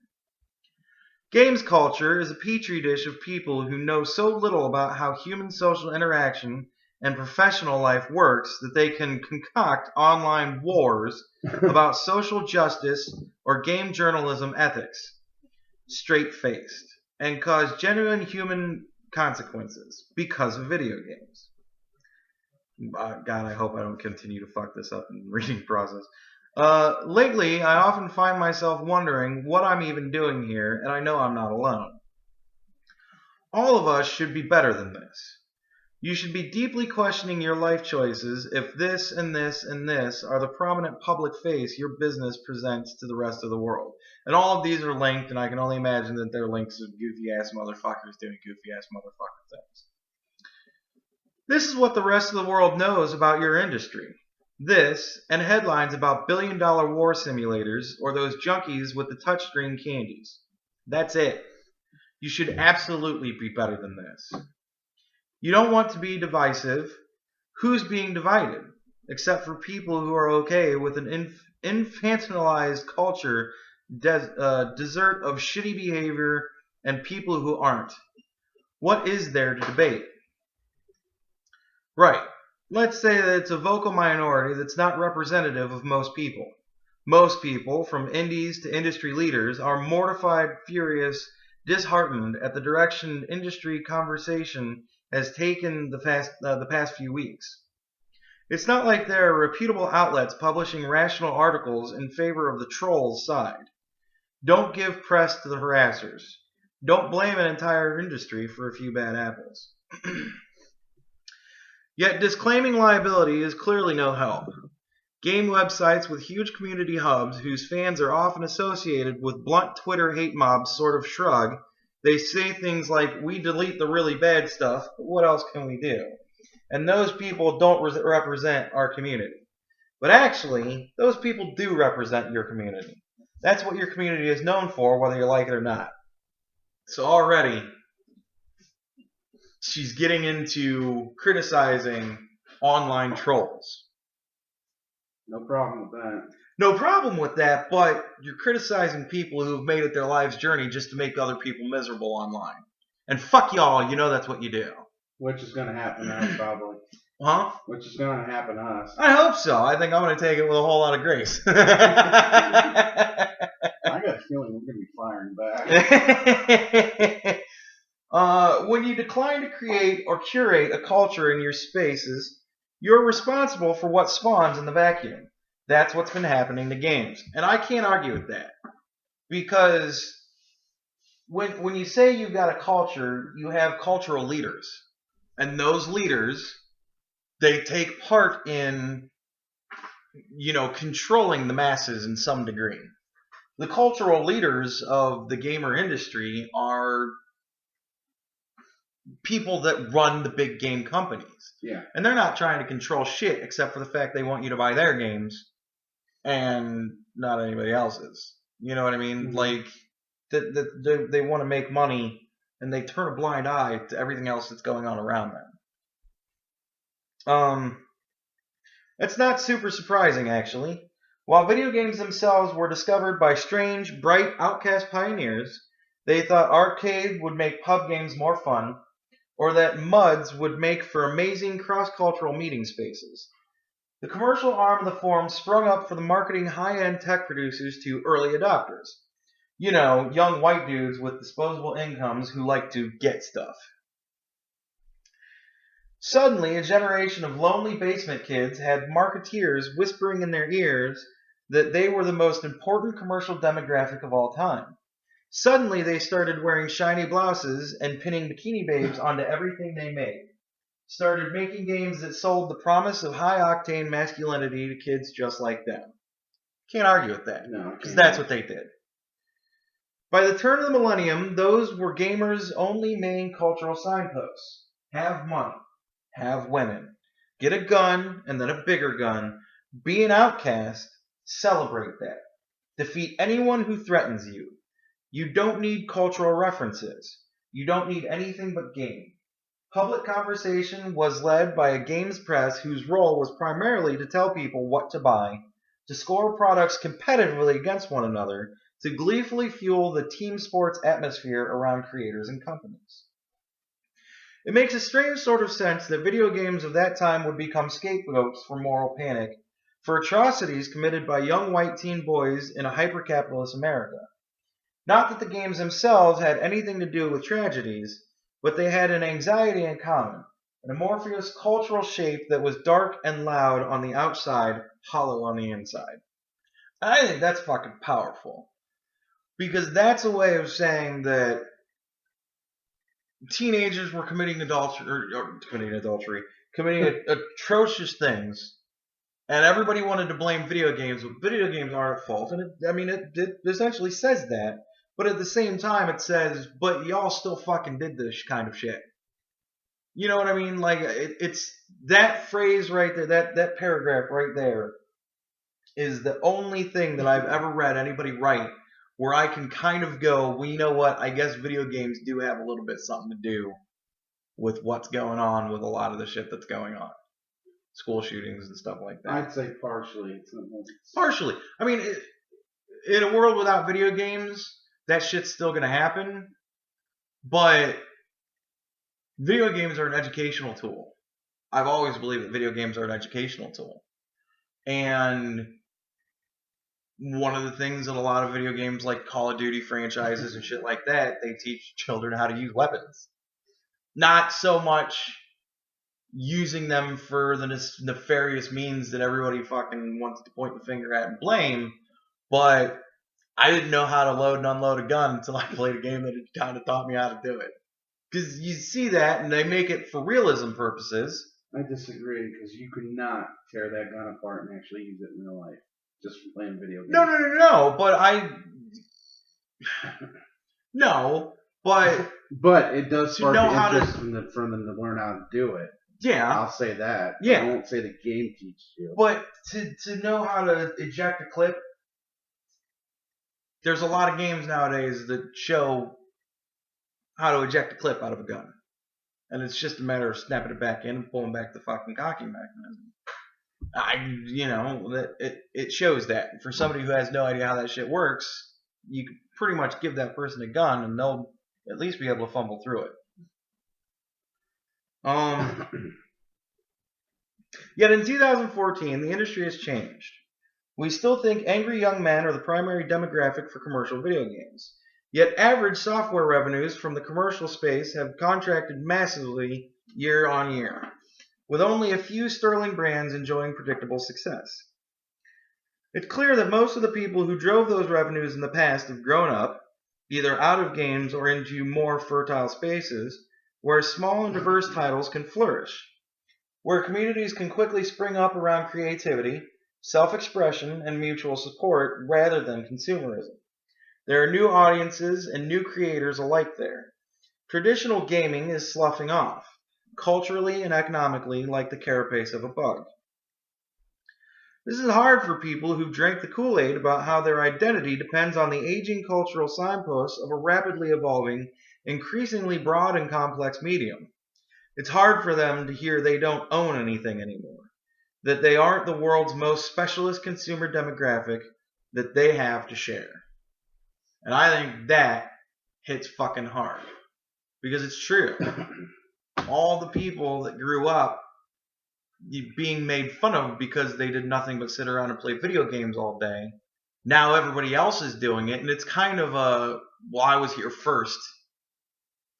Games culture is a petri dish of people who know so little about how human social interaction and professional life works that they can concoct online wars about social justice or game journalism ethics, straight-faced, and cause genuine human consequences because of video games. God, I hope I don't continue to fuck this up in the reading process. Lately, I often find myself wondering what I'm even doing here, and I know I'm not alone. All of us should be better than this. You should be deeply questioning your life choices if this and this and this are the prominent public face your business presents to the rest of the world. And all of these are linked, and I can only imagine that they're links of goofy-ass motherfuckers doing goofy-ass motherfucker things. This is what the rest of the world knows about your industry. This, and headlines about billion-dollar war simulators or those junkies with the touchscreen candies. That's it. You should absolutely be better than this. You don't want to be divisive. Who's being divided? Except for people who are okay with an infantilized culture, desert of shitty behavior, and people who aren't. What is there to debate? Right. Let's say that it's a vocal minority that's not representative of most people. Most people, from indies to industry leaders, are mortified, furious, disheartened at the direction industry conversation has taken the past few weeks. It's not like there are reputable outlets publishing rational articles in favor of the trolls' side. Don't give press to the harassers. Don't blame an entire industry for a few bad apples. Yet disclaiming liability is clearly no help. Game websites with huge community hubs whose fans are often associated with blunt Twitter hate mobs sort of shrug. They say things like, we delete the really bad stuff, but what else can we do? And those people don't represent our community. But actually, those people do represent your community. That's what your community is known for, whether you like it or not. So already, she's getting into criticizing online trolls. No problem with that. No problem with that, but you're criticizing people who have made it their life's journey just to make other people miserable online. And fuck y'all, you know that's what you do. Which is going to happen to us, probably. Huh? Which is going to happen to us. I hope so. I think I'm going to take it with a whole lot of grace. I got a feeling we're going to be firing back. When you decline to create or curate a culture in your spaces, you're responsible for what spawns in the vacuum. That's what's been happening to games. And I can't argue with that. Because when you say you've got a culture, you have cultural leaders. And those leaders, they take part in, controlling the masses in some degree. The cultural leaders of the gamer industry are people that run the big game companies. Yeah. And they're not trying to control shit except for the fact they want you to buy their games and not anybody else's. You know what I mean? Mm-hmm. Like, they want to make money and they turn a blind eye to everything else that's going on around them. It's not super surprising, actually. While video games themselves were discovered by strange, bright, outcast pioneers, they thought arcade would make pub games more fun, or that MUDs would make for amazing cross-cultural meeting spaces. The commercial arm of the forum sprung up for the marketing high-end tech producers to early adopters. Young white dudes with disposable incomes who like to get stuff. Suddenly, a generation of lonely basement kids had marketeers whispering in their ears that they were the most important commercial demographic of all time. Suddenly, they started wearing shiny blouses and pinning bikini babes onto everything they made. Started making games that sold the promise of high-octane masculinity to kids just like them. Can't argue with that. No, because that's what they did. By the turn of the millennium, those were gamers' only main cultural signposts. Have money. Have women. Get a gun, and then a bigger gun. Be an outcast. Celebrate that. Defeat anyone who threatens you. You don't need cultural references. You don't need anything but game. Public conversation was led by a games press whose role was primarily to tell people what to buy, to score products competitively against one another, to gleefully fuel the team sports atmosphere around creators and companies. It makes a strange sort of sense that video games of that time would become scapegoats for moral panic, for atrocities committed by young white teen boys in a hyper-capitalist America. Not that the games themselves had anything to do with tragedies, but they had an anxiety in common, an amorphous cultural shape that was dark and loud on the outside, hollow on the inside. I think that's fucking powerful. Because that's a way of saying that teenagers were committing atrocious things, and everybody wanted to blame video games, but video games aren't at fault. And it essentially says that, but at the same time it says, but y'all still fucking did this kind of shit. You know what I mean? Like, it's that phrase right there, that paragraph right there, is the only thing that I've ever read anybody write where I can kind of go, well, you know what, I guess video games do have a little bit something to do with what's going on with a lot of the shit that's going on. School shootings and stuff like that. I'd say partially. Partially. I mean, in a world without video games, that shit's still going to happen. But video games are an educational tool. I've always believed that video games are an educational tool. And one of the things in a lot of video games like Call of Duty franchises and shit like that, they teach children how to use weapons. Not so much using them for the nefarious means that everybody fucking wants to point the finger at and blame, but I didn't know how to load and unload a gun until I played a game that kind of taught me how to do it. Because you see that, and they make it for realism purposes. I disagree, because you could not tear that gun apart and actually use it in real life just from playing video games. No. But it does spark the interest from them to learn how to do it. Yeah, I'll say that. Yeah, I won't say the game teaches you. But to know how to eject a clip, there's a lot of games nowadays that show how to eject a clip out of a gun. And it's just a matter of snapping it back in and pulling back the fucking cocking mechanism. It shows that. For somebody who has no idea how that shit works, you can pretty much give that person a gun and they'll at least be able to fumble through it. Yet in 2014, the industry has changed. We still think angry young men are the primary demographic for commercial video games. Yet average software revenues from the commercial space have contracted massively year on year, with only a few sterling brands enjoying predictable success. It's clear that most of the people who drove those revenues in the past have grown up, either out of games or into more fertile spaces, where small and diverse titles can flourish, where communities can quickly spring up around creativity, self-expression, and mutual support rather than consumerism. There are new audiences and new creators alike there. Traditional gaming is sloughing off, culturally and economically like the carapace of a bug. This is hard for people who drank the Kool-Aid about how their identity depends on the aging cultural signposts of a rapidly evolving, increasingly broad and complex medium. It's hard for them to hear they don't own anything anymore, that they aren't the world's most specialist consumer demographic, that they have to share. And I think that hits fucking hard. Because it's true. All the people that grew up being made fun of because they did nothing but sit around and play video games all day, now everybody else is doing it, and it's kind of a, well, I was here first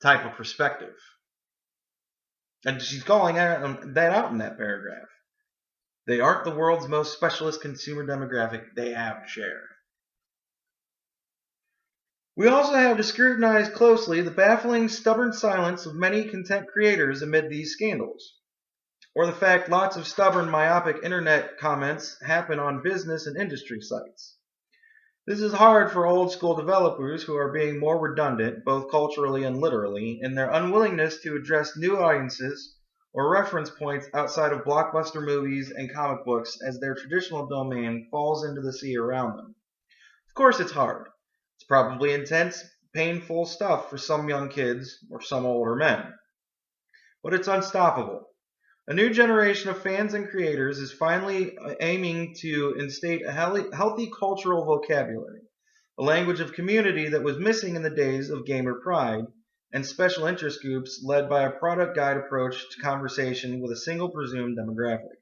type of perspective. And she's calling that out in that paragraph. They aren't the world's most specialist consumer demographic, they have to share. We also have to scrutinize closely the baffling, stubborn silence of many content creators amid these scandals, or the fact lots of stubborn, myopic internet comments happen on business and industry sites. This is hard for old-school developers who are being more redundant, both culturally and literally, in their unwillingness to address new audiences or reference points outside of blockbuster movies and comic books as their traditional domain falls into the sea around them. Of course it's hard. It's probably intense, painful stuff for some young kids or some older men. But it's unstoppable. A new generation of fans and creators is finally aiming to instate a healthy cultural vocabulary, a language of community that was missing in the days of gamer pride and special interest groups led by a product guide approach to conversation with a single presumed demographic.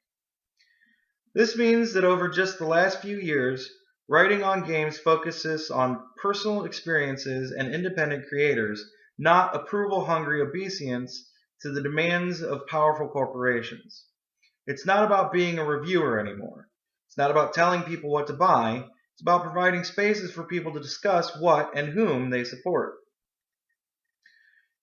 This means that over just the last few years, writing on games focuses on personal experiences and independent creators, not approval-hungry obeisance to the demands of powerful corporations. It's not about being a reviewer anymore. It's not about telling people what to buy. It's about providing spaces for people to discuss what and whom they support.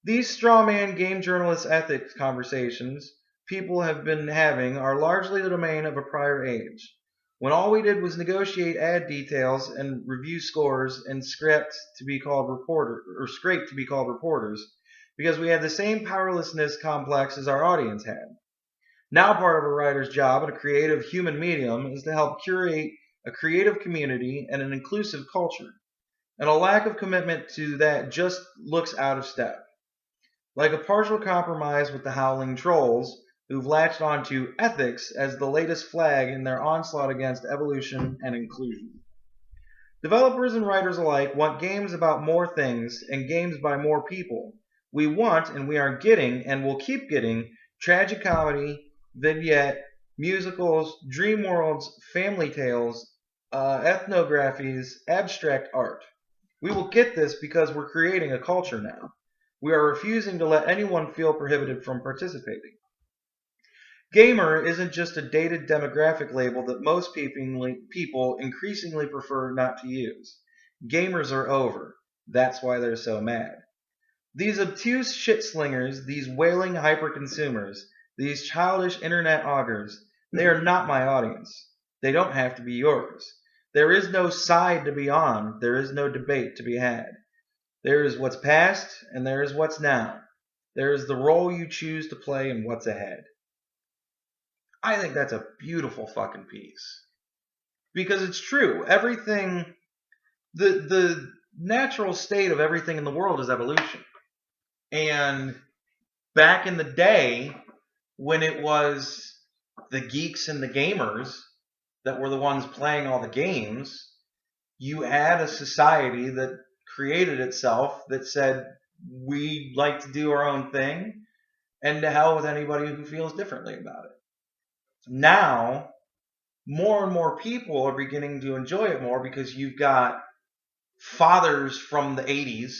These strawman game journalist ethics conversations people have been having are largely the domain of a prior age, when all we did was negotiate ad details and review scores and scrape to be called reporters, because we had the same powerlessness complex as our audience had. Now part of a writer's job in a creative human medium is to help curate a creative community and an inclusive culture, and a lack of commitment to that just looks out of step. Like a partial compromise with the howling trolls, who've latched onto ethics as the latest flag in their onslaught against evolution and inclusion. Developers and writers alike want games about more things and games by more people. We want, and we are getting, and will keep getting, tragic comedy, vignette, musicals, dream worlds, family tales, ethnographies, abstract art. We will get this because we're creating a culture now. We are refusing to let anyone feel prohibited from participating. Gamer isn't just a dated demographic label that most people increasingly prefer not to use. Gamers are over. That's why they're so mad. These obtuse shit-slingers, these wailing hyper-consumers, these childish internet augurs, they are not my audience. They don't have to be yours. There is no side to be on. There is no debate to be had. There is what's past, and there is what's now. There is the role you choose to play and what's ahead. I think that's a beautiful fucking piece. Because it's true. Everything, the natural state of everything in the world is evolution. And back in the day, when it was the geeks and the gamers that were the ones playing all the games, you had a society that created itself that said, we like to do our own thing, and to hell with anybody who feels differently about it. Now, more and more people are beginning to enjoy it more because you've got fathers from the 80s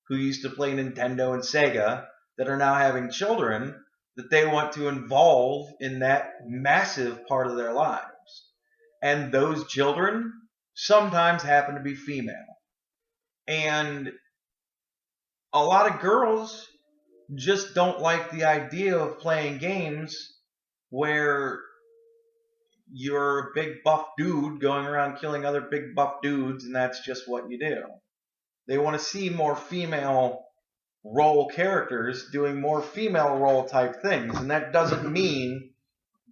who used to play Nintendo and Sega that are now having children that they want to involve in that massive part of their lives. And those children sometimes happen to be female. And a lot of girls just don't like the idea of playing games where you're a big buff dude going around killing other big buff dudes, and that's just what you do. They want to see more female role characters doing more female role type things, and that doesn't mean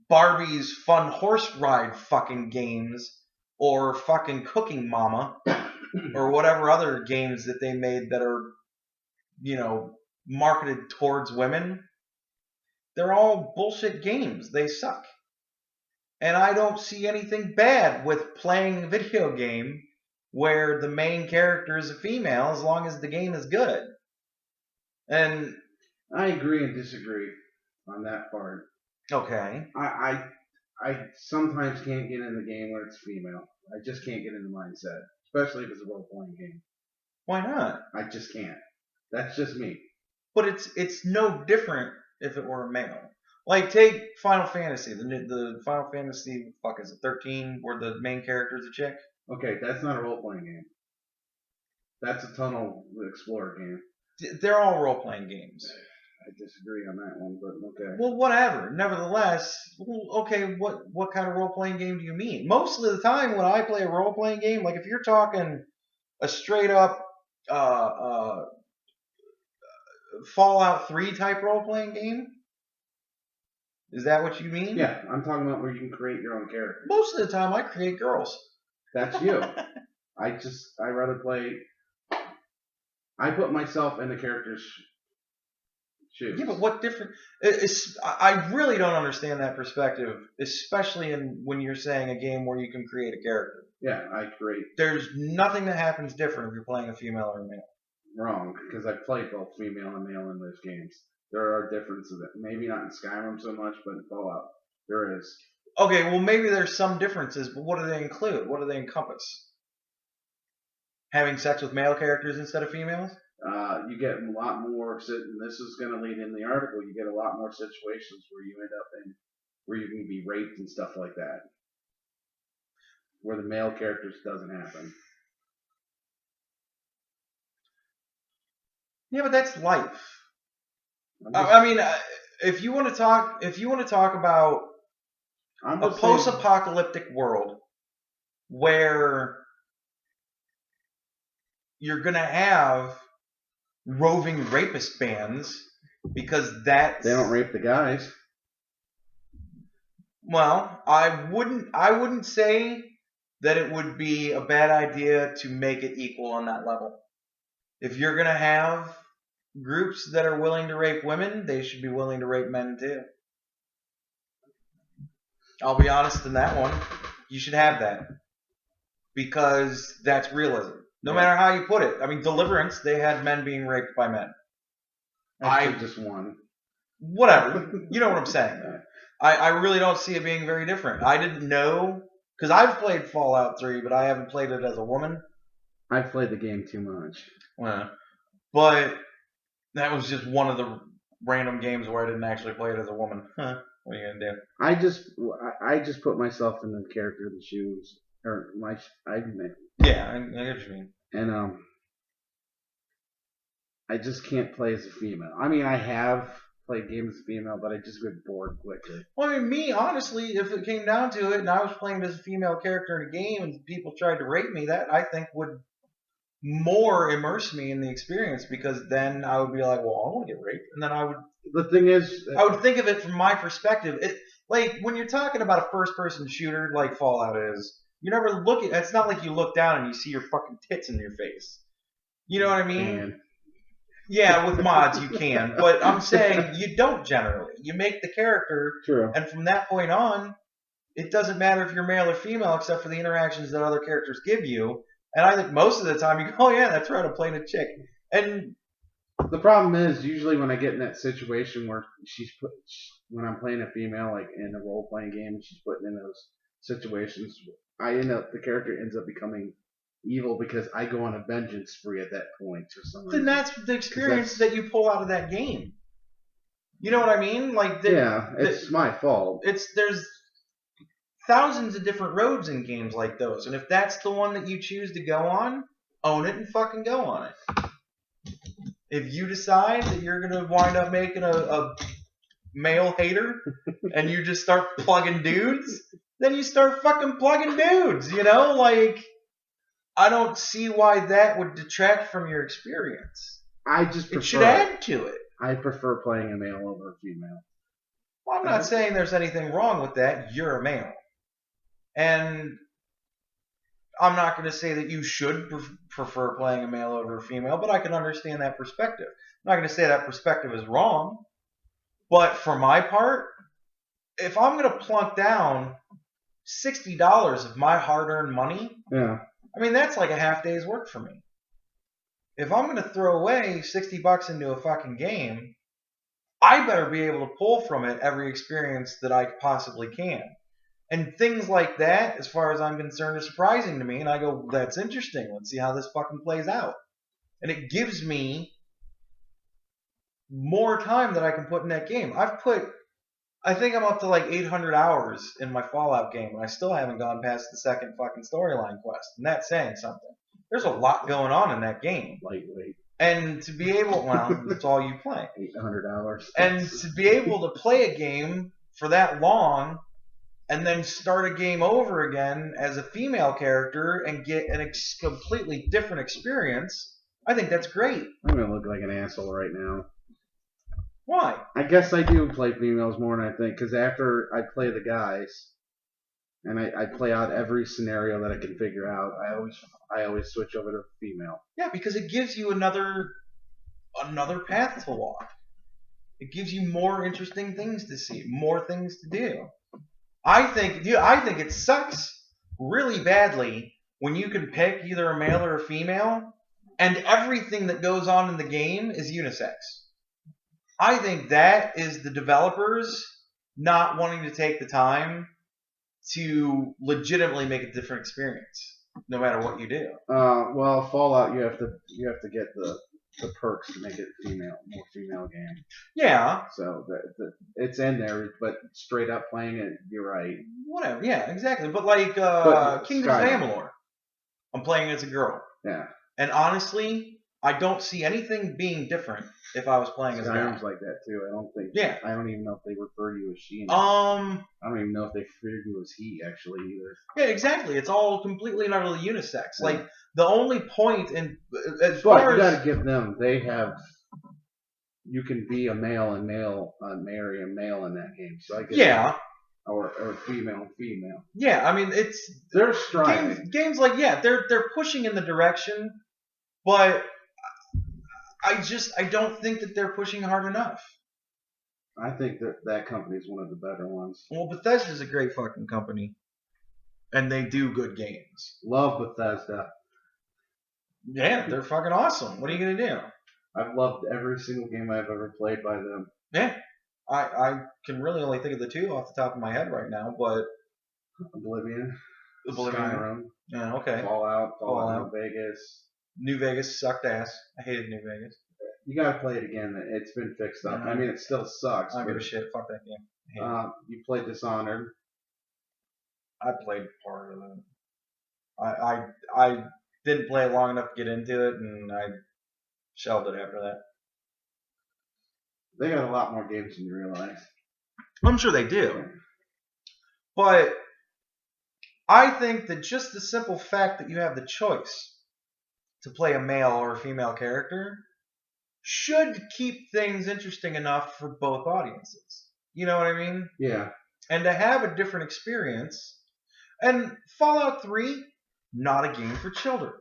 Barbie's fun horse ride fucking games or fucking Cooking Mama or whatever other games that they made that are, marketed towards women. They're all bullshit games. They suck. And I don't see anything bad with playing a video game where the main character is a female as long as the game is good. And I agree and disagree on that part. Okay. I sometimes can't get in the game where it's female. I just can't get in the mindset, especially if it's a role-playing game. Why not? I just can't. That's just me. But it's no different if it were a male. Like, take Final Fantasy. The Final Fantasy, is it 13, where the main character is a chick? Okay, that's not a role-playing game. That's a Tunnel Explorer game. They're all role-playing games. I disagree on that one, but okay. Well, whatever. Nevertheless, okay, what kind of role-playing game do you mean? Most of the time when I play a role-playing game, like if you're talking a straight-up Fallout 3 type role-playing game, is that what you mean? Yeah, I'm talking about where you can create your own character. Most of the time I create girls. That's you. I rather play... I put myself in the character's shoes. Yeah, but what different... I really don't understand that perspective, especially when you're saying a game where you can create a character. Yeah, I create... There's nothing that happens different if you're playing a female or a male. Wrong, because I've played both female and male in those games. There are differences. Maybe not in Skyrim so much, but in Fallout, there is. Okay, well maybe there's some differences, but what do they include? What do they encompass? Having sex with male characters instead of females? You get a lot more, and this is going to lead in the article, you get a lot more situations where you end up in, where you can be raped and stuff like that. Where the male characters doesn't happen. Yeah, but that's life. I mean, if you want to talk about a post-apocalyptic world where you're gonna have roving rapist bands because they don't rape the guys. Well, I wouldn't say that it would be a bad idea to make it equal on that level. If you're gonna have groups that are willing to rape women, they should be willing to rape men too. I'll be honest in that one. You should have that. Because that's realism. No matter how you put it. I mean, Deliverance, they had men being raped by men. I just one. Whatever. You know what I'm saying. I really don't see it being very different. I didn't know, because I've played Fallout 3, but I haven't played it as a woman. I've played the game too much. Well, but that was just one of the random games where I didn't actually play it as a woman. Huh. What are you gonna do? I just put myself in the character's shoes, or I Yeah, I get what you mean. And I just can't play as a female. I mean, I have played games as a female, but I just get bored quickly. Well, I mean, me, honestly, if it came down to it and I was playing as a female character in a game and people tried to rape me, that I think would more immerse me in the experience, because then I would be like, well, I want to get raped. And then I would. The thing is, I would think of it from my perspective. Like, when you're talking about a first-person shooter like Fallout is, you never look at. It's not like you look down and you see your fucking tits in your face. You know what I mean? and Yeah, with mods you can, but I'm saying you don't generally. You make the character, true. And from that point on, it doesn't matter if you're male or female, except for the interactions that other characters give you. And I think most of the time you go, oh yeah, that's right, I'm playing a chick. And the problem is, usually when I get in that situation where when I'm playing a female, like in a role playing game, she's putting in those situations, the character ends up becoming evil because I go on a vengeance spree at that point for some reason. Then that's the experience that you pull out of that game. You know what I mean? Like, it's my fault. There's thousands of different roads in games like those, and if that's the one that you choose to go on, own it and fucking go on it. If you decide that you're gonna wind up making a male hater and you just start plugging dudes, then you start fucking plugging dudes, you know? Like, I don't see why that would detract from your experience. It should add to it. I prefer playing a male over a female. Well, I'm not saying there's anything wrong with that. You're a male. And I'm not going to say that you should prefer playing a male over a female, but I can understand that perspective. I'm not going to say that perspective is wrong. But for my part, if I'm going to plunk down $60 of my hard-earned money, yeah, I mean, that's like a half day's work for me. If I'm going to throw away $60 into a fucking game, I better be able to pull from it every experience that I possibly can. And things like that, as far as I'm concerned, are surprising to me. And I go, that's interesting. Let's see how this fucking plays out. And it gives me more time that I can put in that game. I think I'm up to like 800 hours in my Fallout game, and I still haven't gone past the second fucking storyline quest. And that's saying something. There's a lot going on in that game. Lightweight. And to be able, well, that's all you play. 800 hours. And to be able to play a game for that long, and then start a game over again as a female character and get a completely different experience, I think that's great. I'm going to look like an asshole right now. Why? I guess I do play females more than I think, because after I play the guys, and I play out every scenario that I can figure out, I always switch over to female. Yeah, because it gives you another path to walk. It gives you more interesting things to see, more things to do. I think it sucks really badly when you can pick either a male or a female, and everything that goes on in the game is unisex. I think that is the developers not wanting to take the time to legitimately make a different experience, no matter what you do. Well, Fallout, you have to get the perks to make it more female game. Yeah. So it's in there, but straight up playing it, you're right. Whatever. Yeah, exactly. But like Kingdoms of Amalur, I'm playing as a girl. Yeah. And honestly, I don't see anything being different if I was playing as a guy. Skyrim's like that too. I don't think. Yeah. I don't even know if they refer to you as she. I don't even know if they refer to you as he actually either. Yeah, exactly. It's all completely and utterly unisex. Yeah. Like the only point in as far as you got to give them, they have. You can be a male and marry a male in that game. So I guess. Yeah. Or female. Yeah, I mean they're striving. Games like they're pushing in the direction, but I don't think that they're pushing hard enough. I think that company is one of the better ones. Well, Bethesda's a great fucking company, and they do good games. Love Bethesda. Yeah, they're fucking awesome. What are you gonna do? I've loved every single game I've ever played by them. Yeah. I can really only think of the two off the top of my head right now, but Oblivion. Skyrim. Yeah, okay. Fallout New Vegas. New Vegas sucked ass. I hated New Vegas. You gotta play it again. It's been fixed up. I mean, it still sucks. I don't give a shit. Fuck that game. You played Dishonored. I played part of it. didn't play it long enough to get into it, and I shelved it after that. They got a lot more games than you realize. I'm sure they do. But I think that just the simple fact that you have the choice to play a male or a female character should keep things interesting enough for both audiences. You know what I mean? Yeah. And to have a different experience. And Fallout 3, not a game for children.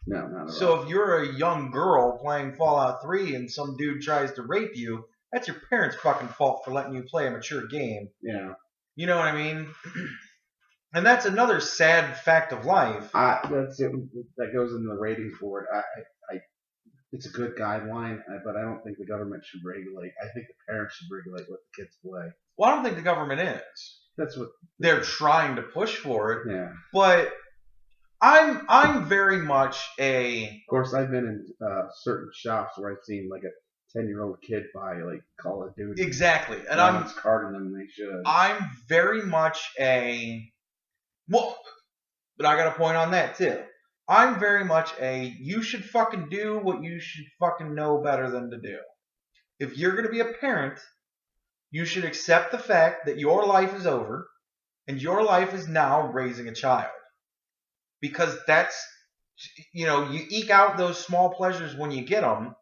No, not at all. So if you're a young girl playing Fallout 3 and some dude tries to rape you, that's your parents' fucking fault for letting you play a mature game. Yeah. You know what I mean? And that's another sad fact of life. That's it. That goes in the ratings board. It's a good guideline, but I don't think the government should regulate. I think the parents should regulate what the kids play. Well, I don't think the government is. That's what they're trying to push for it. Yeah. But I'm very much a. Of course, I've been in certain shops where I've seen like a 10-year-old kid buy like Call of Duty. Exactly, and I'm carding them. They should. I'm very much a. Well, but I got a point on that too. I'm very much a. You should fucking do what you should fucking know better than to do. If you're gonna be a parent, you should accept the fact that your life is over, and your life is now raising a child. Because that's, you eke out those small pleasures when you get them,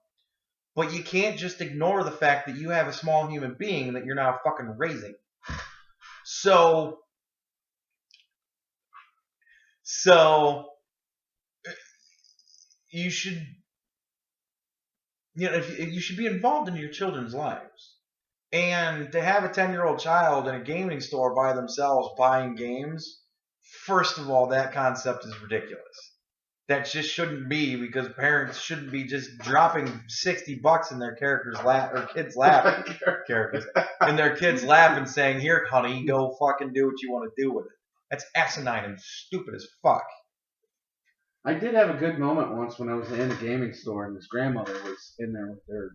but you can't just ignore the fact that you have a small human being that you're now fucking raising. So you should, you should be involved in your children's lives. And to have a 10-year-old child in a gaming store by themselves buying games, first of all, that concept is ridiculous. That just shouldn't be, because parents shouldn't be just dropping $60 in their character's lap or kid's lap, in their kid's lap and saying, "Here, honey, go fucking do what you want to do with it." That's asinine and stupid as fuck. I did have a good moment once when I was in a gaming store and his grandmother was in there with their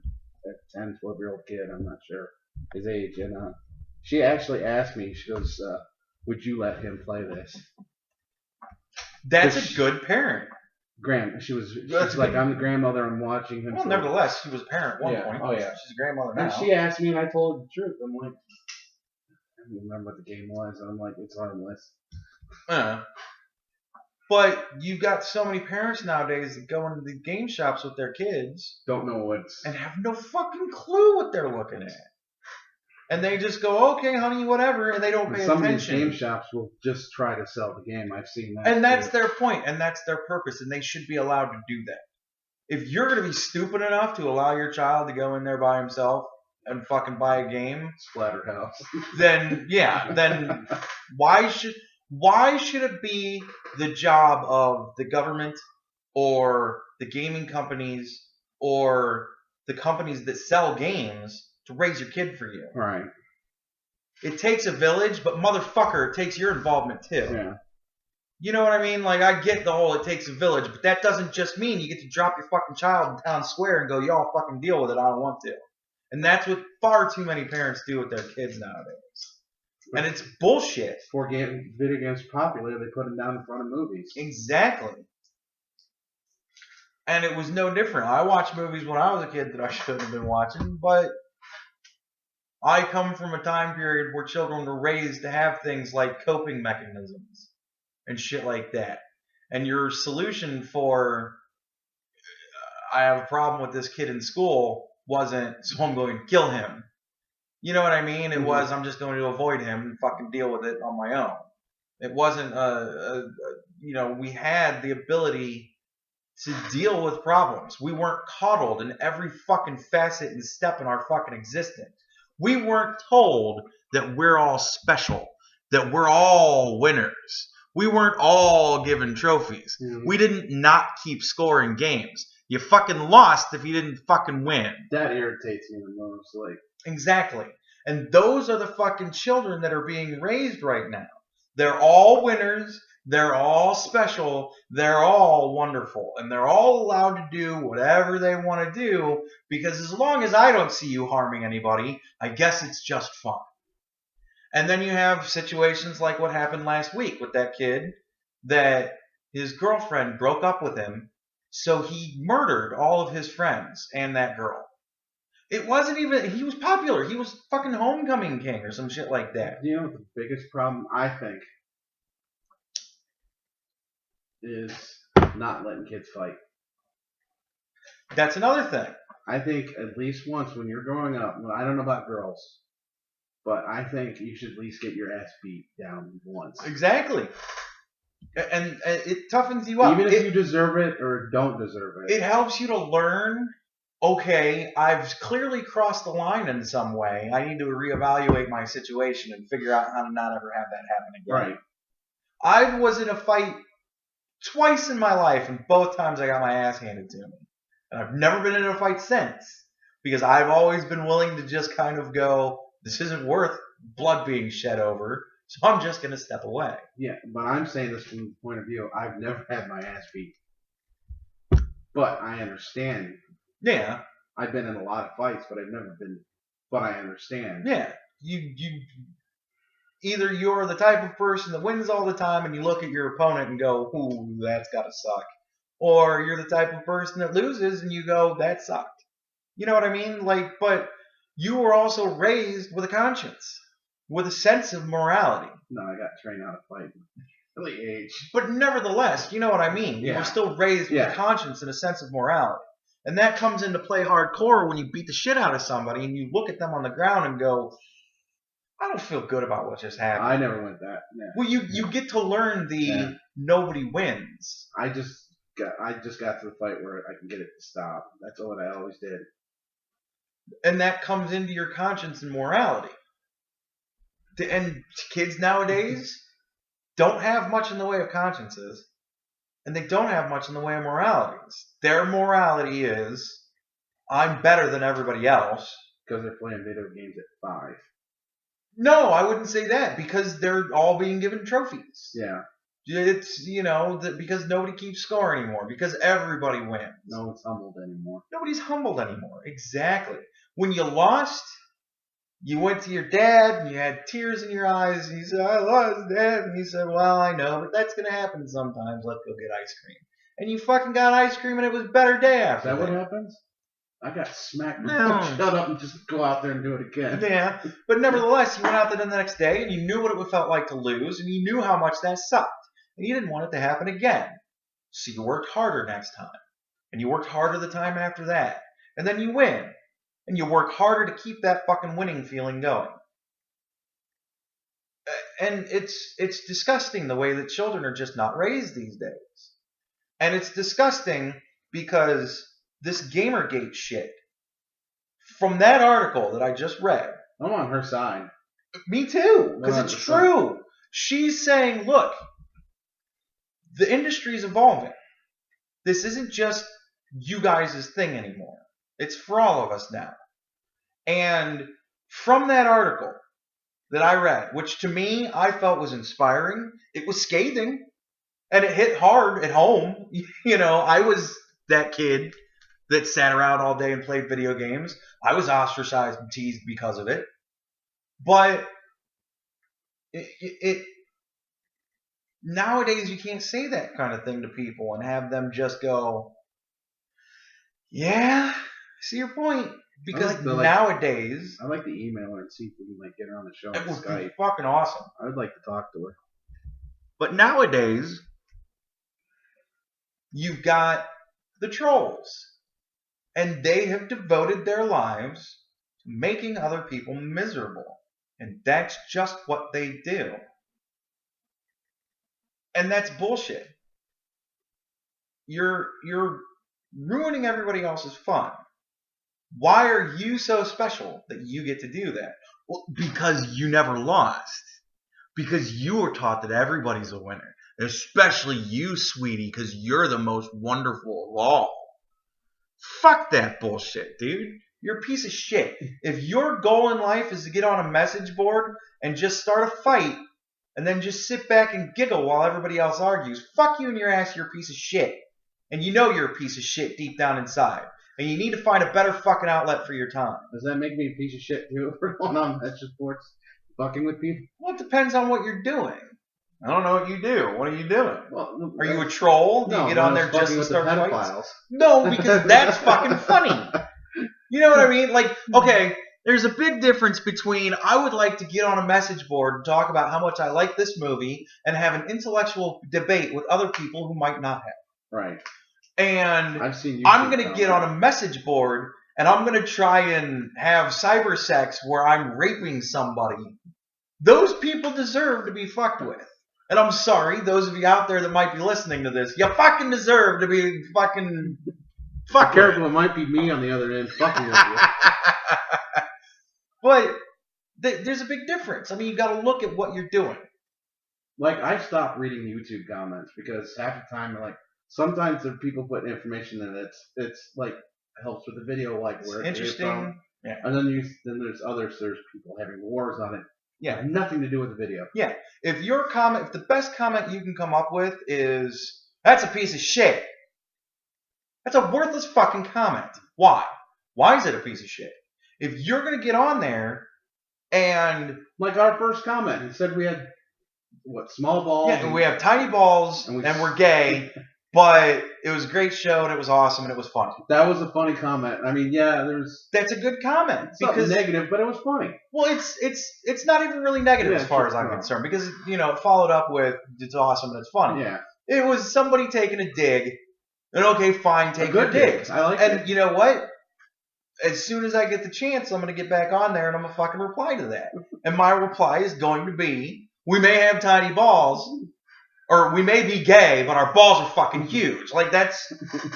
10, 12-year-old kid. I'm not sure his age, and she actually asked me. She goes, "Would you let him play this?" That's a good parent. She's like, "I'm the grandmother. I'm watching him." Well, nevertheless, she was a parent at one point. Oh yeah, she's a grandmother now. And she asked me, and I told her the truth. I'm like, I don't remember what the game was, and I'm like, it's harmless. But you've got so many parents nowadays that go into the game shops with their kids, don't know and have no fucking clue what they're looking at. And they just go, "Okay, honey, whatever," and they don't pay attention. Some of these game shops will just try to sell the game. I've seen that. And that's their point, and that's their purpose, and they should be allowed to do that. If you're going to be stupid enough to allow your child to go in there by himself and fucking buy a game, Splatterhouse, then why should it be the job of the government or the gaming companies or the companies that sell games to raise your kid for you? Right. It takes a village, but motherfucker, it takes your involvement too. Yeah. You know what I mean? Like, I get the whole it takes a village, but that doesn't just mean you get to drop your fucking child in town square and go, "Y'all fucking deal with it, I don't want to." And that's what far too many parents do with their kids nowadays. And it's bullshit. Before video games were popular, they put them down in front of movies. Exactly. And it was no different. I watched movies when I was a kid that I shouldn't have been watching, but I come from a time period where children were raised to have things like coping mechanisms and shit like that. And your solution for, I have a problem with this kid in school, wasn't, "So I'm going to kill him." You know what I mean? It was, "I'm just going to avoid him and fucking deal with it on my own." It wasn't we had the ability to deal with problems. We weren't coddled in every fucking facet and step in our fucking existence. We weren't told that we're all special, that we're all winners. We weren't all given trophies. Mm-hmm. We didn't not keep scoring games. You fucking lost if you didn't fucking win. That irritates me the most. Like, exactly. And those are the fucking children that are being raised right now. They're all winners. They're all special. They're all wonderful. And they're all allowed to do whatever they want to do, because as long as I don't see you harming anybody, I guess it's just fun. And then you have situations like what happened last week with that kid that his girlfriend broke up with him, so he murdered all of his friends and that girl. It wasn't even, he was popular. He was fucking homecoming king or some shit like that. You know what the biggest problem, I think, is not letting kids fight. That's another thing. I think at least once when you're growing up, well, I don't know about girls, but I think you should at least get your ass beat down once. Exactly. And it toughens you up. Even if you deserve it or don't deserve it. It helps you to learn, okay, I've clearly crossed the line in some way. I need to reevaluate my situation and figure out how to not ever have that happen again. Right. I was in a fight twice in my life, and both times I got my ass handed to me. And I've never been in a fight since, because I've always been willing to just kind of go, this isn't worth blood being shed over, so I'm just going to step away. Yeah, but I'm saying this from the point of view, I've never had my ass beat. But I understand. Yeah. I've been in a lot of fights, but I've never been, but I understand. Yeah. You either you're the type of person that wins all the time and you look at your opponent and go, ooh, that's got to suck. Or you're the type of person that loses and you go, that sucked. You know what I mean? Like, but you were also raised with a conscience, with a sense of morality. No, I got trained how to fight at an early age. But nevertheless, you know what I mean? You were still raised with a conscience and a sense of morality. And that comes into play hardcore when you beat the shit out of somebody and you look at them on the ground and go, I don't feel good about what just happened. I never went that. Yeah. Well, you get to learn the nobody wins. I just got to the fight where I can get it to stop. That's what I always did. And that comes into your conscience and morality. And kids nowadays don't have much in the way of consciences, and they don't have much in the way of moralities. Their morality is, I'm better than everybody else. Because they're playing video games at 5. No, I wouldn't say that, because they're all being given trophies. Yeah. It's, because nobody keeps score anymore, because everybody wins. No one's humbled anymore. Nobody's humbled anymore. Exactly. When you lost, you went to your dad and you had tears in your eyes and you said, I lost, Dad. And he said, well, I know, but that's going to happen sometimes. Let's go get ice cream. And you fucking got ice cream and it was a better day after that. Is that what happens? I got smacked. No. Shut up and just go out there and do it again. Yeah. But nevertheless, you went out there the next day and you knew what it felt like to lose and you knew how much that sucked. And you didn't want it to happen again. So you worked harder next time. And you worked harder the time after that. And then you win. And you work harder to keep that fucking winning feeling going. And it's disgusting the way that children are just not raised these days. And it's disgusting because this gamergate shit, from that article that I just read. I'm on her side. Me too, because it's true. She's saying, look, the industry's evolving. This isn't just you guys' thing anymore. It's for all of us now. And from that article that I read, which to me I felt was inspiring, it was scathing, and it hit hard at home. I was that kid that sat around all day and played video games. I was ostracized and teased because of it. But nowadays you can't say that kind of thing to people and have them just go, yeah, I see your point. Because nowadays... I'd like to email her and see if we can get her on the show on Skype. It would be fucking awesome. I would like to talk to her. But nowadays, you've got the trolls. And they have devoted their lives to making other people miserable. And that's just what they do. And that's bullshit. You're ruining everybody else's fun. Why are you so special that you get to do that? Well, because you never lost. Because you were taught that everybody's a winner. Especially you, sweetie, because you're the most wonderful of all. Fuck that bullshit, dude. You're a piece of shit. If your goal in life is to get on a message board and just start a fight and then just sit back and giggle while everybody else argues, fuck you and your ass, you're a piece of shit. And you know you're a piece of shit deep down inside. And you need to find a better fucking outlet for your time. Does that make me a piece of shit too for going on message boards, fucking with people? Well, it depends on what you're doing. I don't know what you do. What are you doing? Well, are you a troll? Do you get on there just to start fights? No, because that's fucking funny. You know what I mean? Like, okay, there's a big difference between I would like to get on a message board and talk about how much I like this movie and have an intellectual debate with other people who might not have. Right. And I'm going to get on a message board and I'm going to try and have cyber sex where I'm raping somebody. Those people deserve to be fucked with. And I'm sorry, those of you out there that might be listening to this, you fucking deserve to be fucking fucked with. Careful, it might be me on the other end fucking with you. But there's a big difference. I mean, you got to look at what you're doing. Like, I stopped reading YouTube comments because half the time, like, sometimes there are people putting information in it's like helps with the video, like where it's interesting. Yeah. And then there's others. There's people having wars on it. Yeah, nothing to do with the video. Yeah, if the best comment you can come up with is that's a piece of shit, that's a worthless fucking comment. Why? Why is it a piece of shit? If you're gonna get on there and like our first comment, he said we had small balls. Yeah, we have tiny balls and we're gay. But it was a great show, and it was awesome, and it was funny. That was a funny comment. I mean, yeah, that's a good comment. Because negative, but it was funny. Well, it's not even really negative as far as I'm concerned, because it followed up with it's awesome and it's funny. Yeah. It was somebody taking a dig, and okay, fine, take your dig. I like it. And you know what? As soon as I get the chance, I'm going to get back on there, and I'm going to fucking reply to that. And my reply is going to be, we may have tiny balls. Or we may be gay, but our balls are fucking huge. Like, that's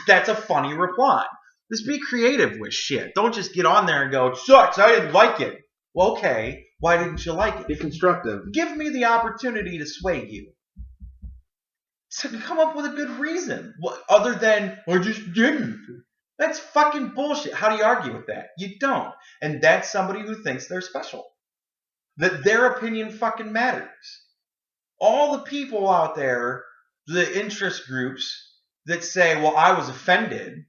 a funny reply. Just be creative with shit. Don't just get on there and go, sucks, I didn't like it. Well, okay, why didn't you like it? Be constructive. Give me the opportunity to sway you. So come up with a good reason. Other than, I just didn't. That's fucking bullshit. How do you argue with that? You don't. And that's somebody who thinks they're special. That their opinion fucking matters. All the people out there, the interest groups that say, well, I was offended.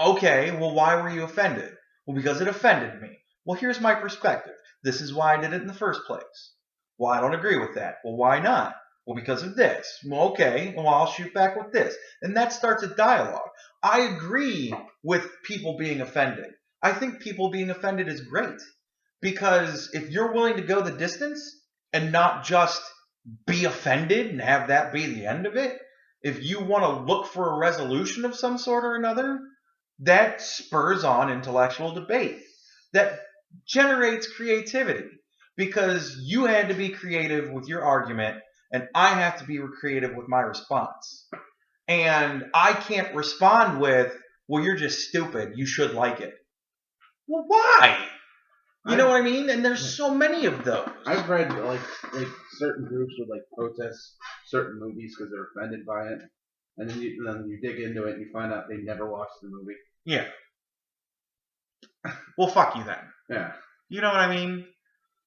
Okay, well, why were you offended? Well, because it offended me. Well, here's my perspective. This is why I did it in the first place. Well, I don't agree with that. Well, why not? Well, because of this. Well, okay, well, I'll shoot back with this. And that starts a dialogue. I agree with people being offended. I think people being offended is great. Because if you're willing to go the distance and not just be offended and have that be the end of it, if you want to look for a resolution of some sort or another, that spurs on intellectual debate. That generates creativity because you had to be creative with your argument and I have to be creative with my response. And I can't respond with, well, you're just stupid, you should like it. Well, why? You know what I mean? And there's so many of those. I've read like certain groups would like protest certain movies because they're offended by it, and then you dig into it and you find out they never watched the movie. Yeah. Well, fuck you then. Yeah. You know what I mean?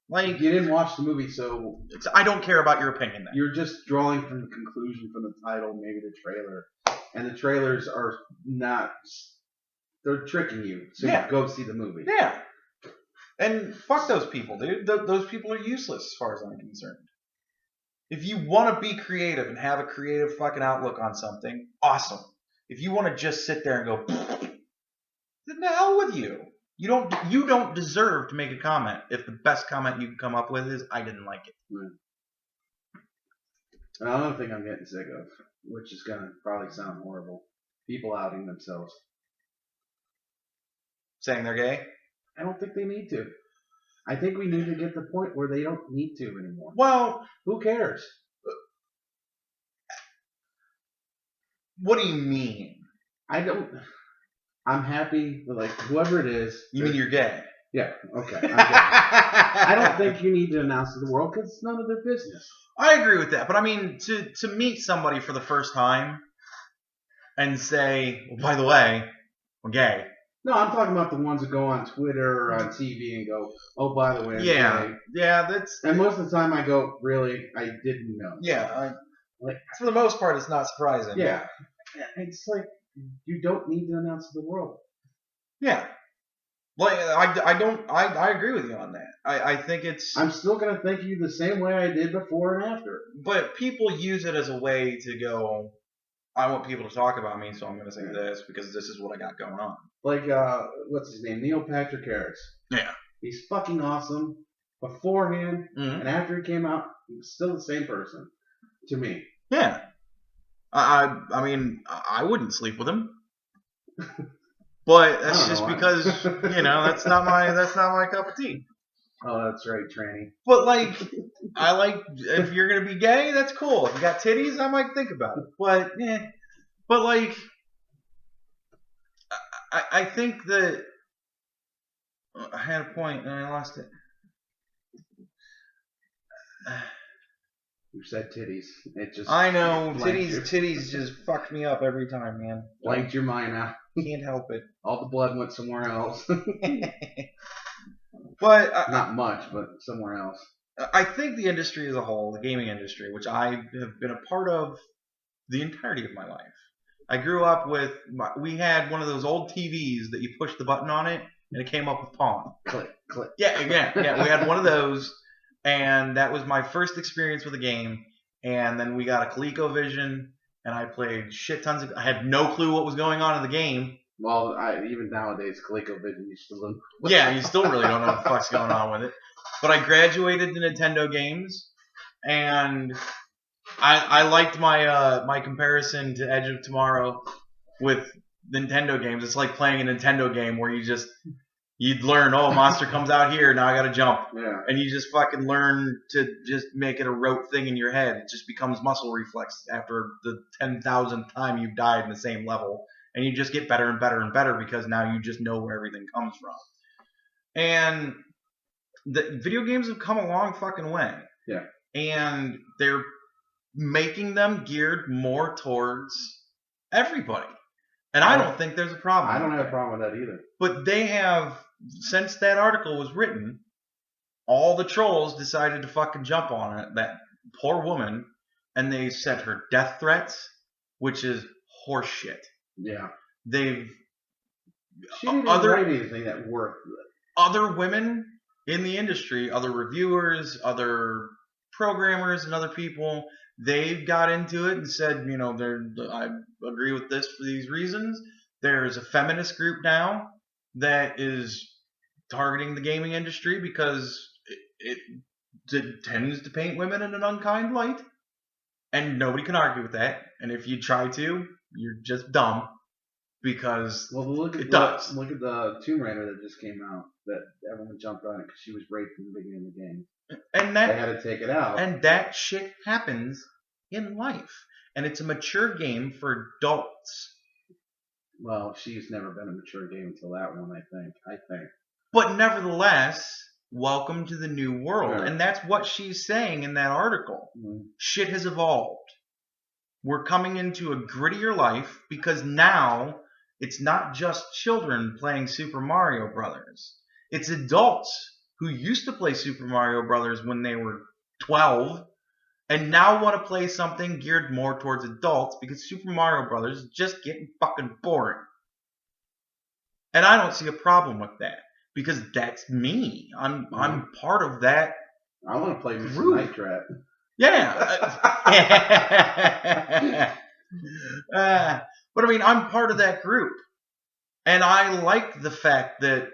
Like you didn't watch the movie, so I don't care about your opinion then. You're just drawing from the conclusion from the title, maybe the trailer, and the trailers are not. They're tricking you, so you go see the movie. Yeah. And fuck those people, dude. Those people are useless as far as I'm concerned. If you want to be creative and have a creative fucking outlook on something, awesome. If you want to just sit there and go, then the hell with you. You don't deserve to make a comment if the best comment you can come up with is, I didn't like it. Right. Another thing I'm getting sick of, which is going to probably sound horrible, people outing themselves. Saying they're gay? I don't think they need to. I think we need to get to the point where they don't need to anymore. Well, who cares? What do you mean? I'm happy with, like, whoever it is. You mean you're gay? Yeah, okay. I'm gay. I don't think you need to announce to the world because it's none of their business. I agree with that. But I mean, to meet somebody for the first time and say, well, by the way, we're gay. No, I'm talking about the ones that go on Twitter or on TV and go, oh, by the way, I'm gay. Yeah, that's... And most of the time I go, really? I didn't know. Yeah, for the most part, it's not surprising. Yeah. It's like, you don't need to announce to the world. Yeah. Like, I agree with you on that. I think it's... I'm still going to thank you the same way I did before and after. But people use it as a way to go, I want people to talk about me, so I'm going to say this because this is what I got going on. Like, what's his name? Neil Patrick Harris. Yeah. He's fucking awesome. Beforehand and after he came out, he was still the same person to me. Yeah. I mean, I wouldn't sleep with him. But that's just because, that's not my cup of tea. Oh, that's right, tranny. But, like, if you're going to be gay, that's cool. If you got titties, I might think about it. But, But, like, I think that I had a point and I lost it. You said titties. It just... I know. Titties just fucked me up every time, man. Blanked your mind out. Can't help it. All the blood went somewhere else. But not much, but somewhere else. I think the industry as a whole, the gaming industry, which I have been a part of the entirety of my life. I grew up with... we had one of those old TVs that you push the button on it, and it came up with Pong. Click, click. Yeah. We had one of those, and that was my first experience with a game. And then we got a ColecoVision, and I played shit tons of... I had no clue what was going on in the game. Well, even nowadays, ColecoVision, you still don't... Yeah, you still really don't know what the fuck's going on with it. But I graduated to Nintendo games, and I liked my comparison to Edge of Tomorrow with Nintendo games. It's like playing a Nintendo game where you'd learn, oh, monster comes out here, now I gotta jump. Yeah. And you just fucking learn to just make it a rote thing in your head. It just becomes muscle reflex after the 10,000th time you've died in the same level. And you just get better and better and better because now you just know where everything comes from. And the video games have come a long fucking way. Yeah. And they're making them geared more towards everybody. And I don't think there's a problem. I don't have a problem with that either. But they have, since that article was written, all the trolls decided to fucking jump on it, that poor woman, and they sent her death threats, which is horseshit. Yeah. They've... She didn't write anything that worked. Other women in the industry, other reviewers, other programmers, and other people, they've got into it and said, I agree with this for these reasons. There's a feminist group now that is targeting the gaming industry because it tends to paint women in an unkind light. And nobody can argue with that. And if you try to, you're just dumb. Because look at the Tomb Raider that just came out, that everyone jumped on it because she was raped in the beginning of the game. And they had to take it out. And that shit happens in life. And it's a mature game for adults. Well, she's never been a mature game until that one, I think. But nevertheless, welcome to the new world. Yeah. And that's what she's saying in that article. Mm-hmm. Shit has evolved. We're coming into a grittier life because now it's not just children playing Super Mario Brothers. It's adults who used to play Super Mario Brothers when they were 12 and now want to play something geared more towards adults because Super Mario Brothers is just getting fucking boring. And I don't see a problem with that because that's me. I'm part of that. I want to play Mr. Night Trap. Yeah. But I mean, I'm part of that group. And I like the fact that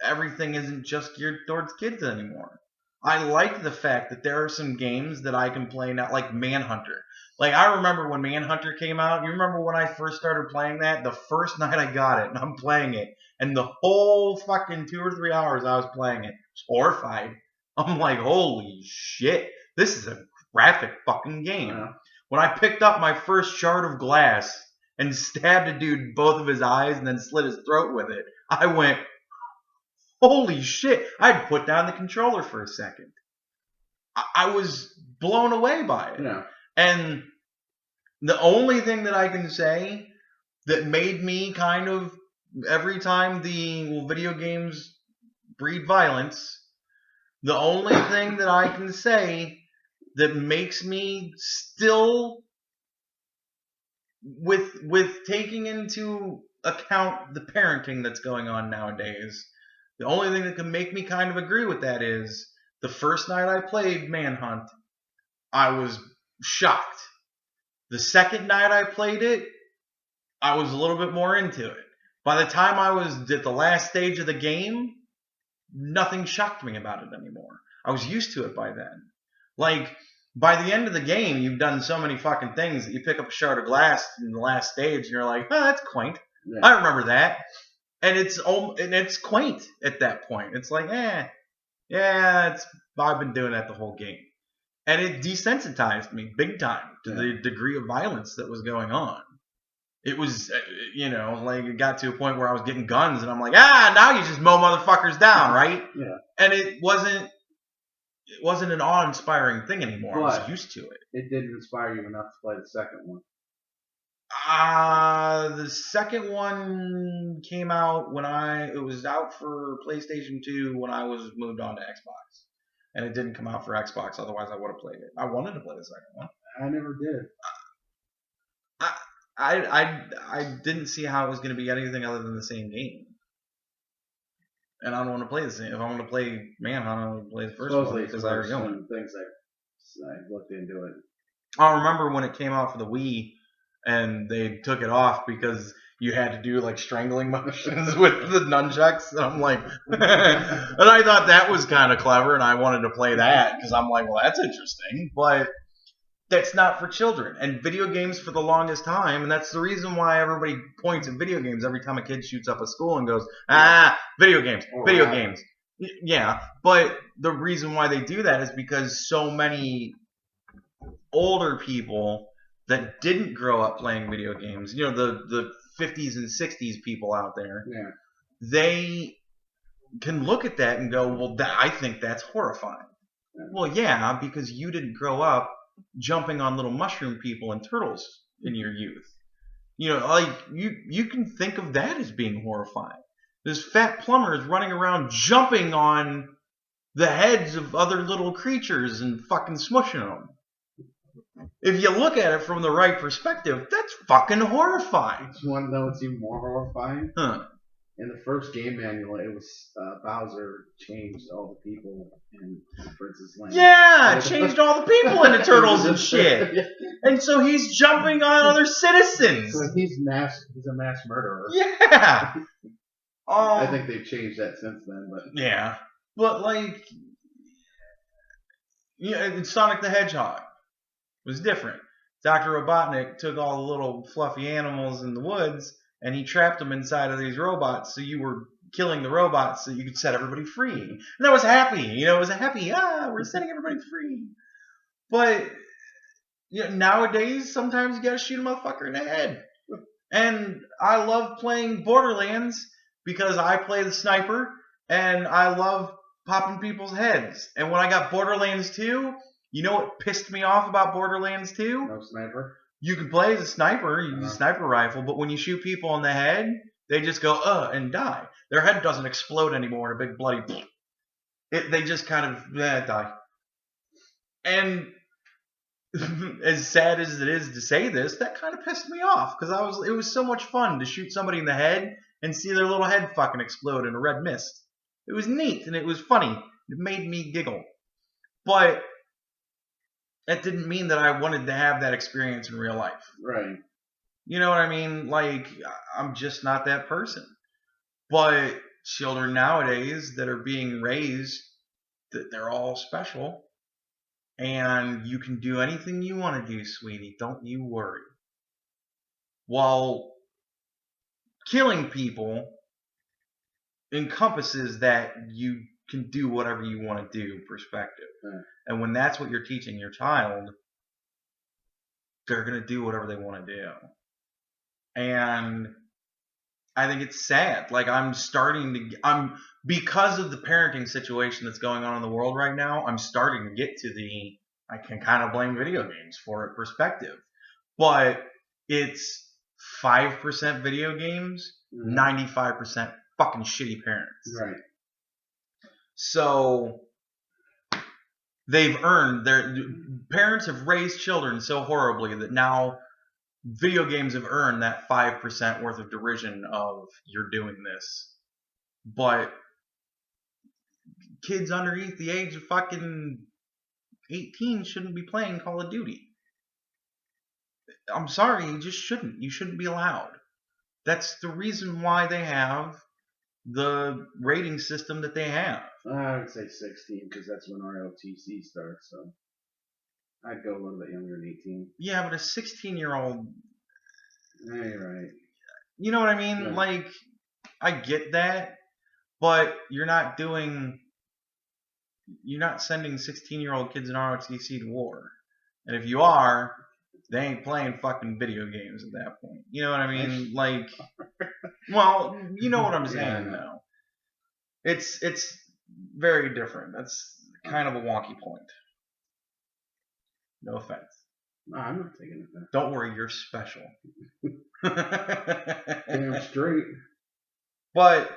everything isn't just geared towards kids anymore. I like the fact that there are some games that I can play now, like Manhunter. Like, I remember when Manhunter came out. You remember when I first started playing that? The first night I got it, and I'm playing it. And the whole fucking 2 or 3 hours I was playing it, I was horrified. I'm like, holy shit. This is a graphic fucking game. Yeah. When I picked up my first shard of glass and stabbed a dude in both of his eyes and then slit his throat with it, I went, holy shit. I'd put down the controller for a second. I was blown away by it. Yeah. And the only thing that I can say that made me kind of, every time the video games breed violence, the only thing that I can say that makes me still, with taking into account the parenting that's going on nowadays. The only thing that can make me kind of agree with that is the first night I played Manhunt, I was shocked. The second night I played it, I was a little bit more into it. By the time I was at the last stage of the game, nothing shocked me about it anymore. I was used to it by then. Like, by the end of the game, you've done so many fucking things that you pick up a shard of glass in the last stage and you're like, oh, that's quaint. Yeah. I remember that. And it's quaint at that point. It's like, I've been doing that the whole game. And it desensitized me big time to the degree of violence that was going on. It was, like it got to a point where I was getting guns and I'm like, now you just mow motherfuckers down, right? Yeah. And it wasn't an awe-inspiring thing anymore. But I was used to it. It didn't inspire you enough to play the second one. The second one came out it was out for PlayStation 2 when I was moved on to Xbox. And it didn't come out for Xbox, otherwise I would have played it. I wanted to play the second one. I never did. I didn't see how it was going to be anything other than the same game. And I don't want to play the same. If I want to play Manhunt, I want to play the first one because I already own it. Things I looked into it. I remember when it came out for the Wii and they took it off because you had to do like strangling motions with the nunchucks. And I'm like, and I thought that was kind of clever and I wanted to play that because I'm like, well, that's interesting. But that's not for children. And video games for the longest time, and that's the reason why everybody points at video games every time a kid shoots up a school and goes, video games, video games. Yeah, but the reason why they do that is because so many older people that didn't grow up playing video games, the 50s and 60s people out there, they can look at that and go, well, I think that's horrifying. Yeah. Well, yeah, because you didn't grow up jumping on little mushroom people and turtles in your youth. You can think of that as being horrifying. This fat plumber is running around jumping on the heads of other little creatures and fucking smushing them. If you look at it from the right perspective, that's fucking horrifying. You want to know what's even more horrifying? Huh. In the first game manual, it was Bowser changed all the people in Princess Land. Yeah, changed all the people into turtles and shit. And so he's jumping on other citizens. So he's a mass murderer. Yeah. I think they've changed that since then, but yeah. But Sonic the Hedgehog was different. Dr. Robotnik took all the little fluffy animals in the woods and he trapped them inside of these robots, so you were killing the robots so you could set everybody free. And that was happy. It was a happy, we're setting everybody free. But nowadays, sometimes you gotta shoot a motherfucker in the head. And I love playing Borderlands because I play the sniper, and I love popping people's heads. And when I got Borderlands 2, you know what pissed me off about Borderlands 2? No sniper. You can play as a sniper, you use a sniper rifle, but when you shoot people in the head, they just go, and die. Their head doesn't explode anymore in a big bloody... They just kind of, die. And as sad as it is to say this, that kind of pissed me off, because it was so much fun to shoot somebody in the head and see their little head fucking explode in a red mist. It was neat, and it was funny. It made me giggle. But that didn't mean that I wanted to have that experience in real life. Right. You know what I mean? I'm just not that person. But children nowadays that are being raised, they're all special. And you can do anything you want to do, sweetie. Don't you worry. While killing people encompasses that you can do whatever you want to do perspective. Right. And when that's what you're teaching your child, they're going to do whatever they want to do. And I think it's sad. Because of the parenting situation that's going on in the world right now, I'm starting to get to I can kind of blame video games for it perspective. But it's 5% video games, 95% fucking shitty parents. Right. So they've earned parents have raised children so horribly that now video games have earned that 5% worth of derision of you're doing this. But kids underneath the age of fucking 18 shouldn't be playing Call of Duty. I'm sorry, you just shouldn't. You shouldn't be allowed. That's the reason why they have the rating system that they have. I would say 16 because that's when ROTC starts. So I'd go a little bit younger than 18. Yeah, but a 16-year-old. Yeah, you're right. You know what I mean? Yeah. Like, I get that, but you're not sending 16-year-old kids in ROTC to war. And if you are, they ain't playing fucking video games at that point. You know what I mean? Like, well, you know what I'm saying, though. It's very different. That's kind of a wonky point. No offense. No, I'm not taking it back. Don't worry, you're special. Damn straight. But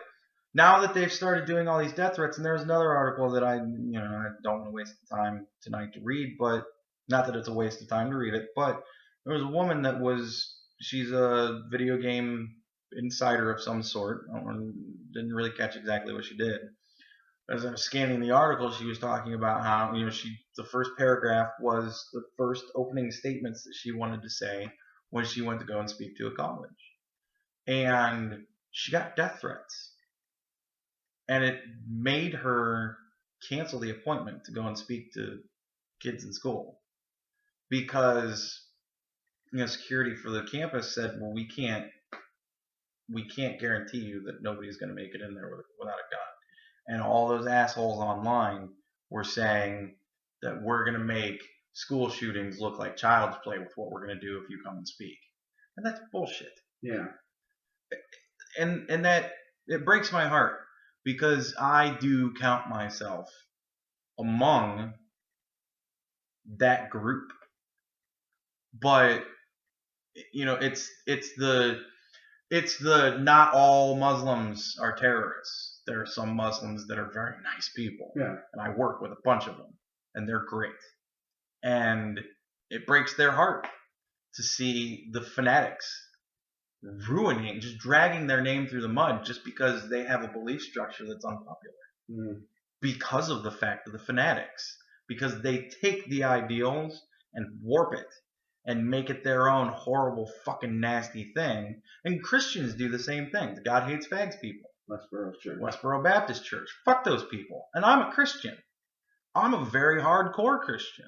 now that they've started doing all these death threats, and there's another article that I don't want to waste the time tonight to read, but not that it's a waste of time to read it, but there was a woman she's a video game insider of some sort. Didn't really catch exactly what she did. As I was scanning the article, she was talking about how, the first paragraph was the first opening statements that she wanted to say when she went to go and speak to a college. And she got death threats. And it made her cancel the appointment to go and speak to kids in school. Because, security for the campus said, well, we can't guarantee you that nobody's going to make it in there without a gun. And all those assholes online were saying that we're going to make school shootings look like child's play with what we're going to do if you come and speak. And that's bullshit. Yeah. And that, it breaks my heart because I do count myself among that group. But, it's the not all Muslims are terrorists. There are some Muslims that are very nice people. Yeah. And I work with a bunch of them. And they're great. And it breaks their heart to see the fanatics ruining, just dragging their name through the mud just because they have a belief structure that's unpopular. Mm. Because of the fact of the fanatics. Because they take the ideals and warp it and make it their own horrible fucking nasty thing. And Christians do the same thing. The God hates fags people. Westboro Baptist Church. Fuck those people. And I'm a Christian. I'm a very hardcore Christian.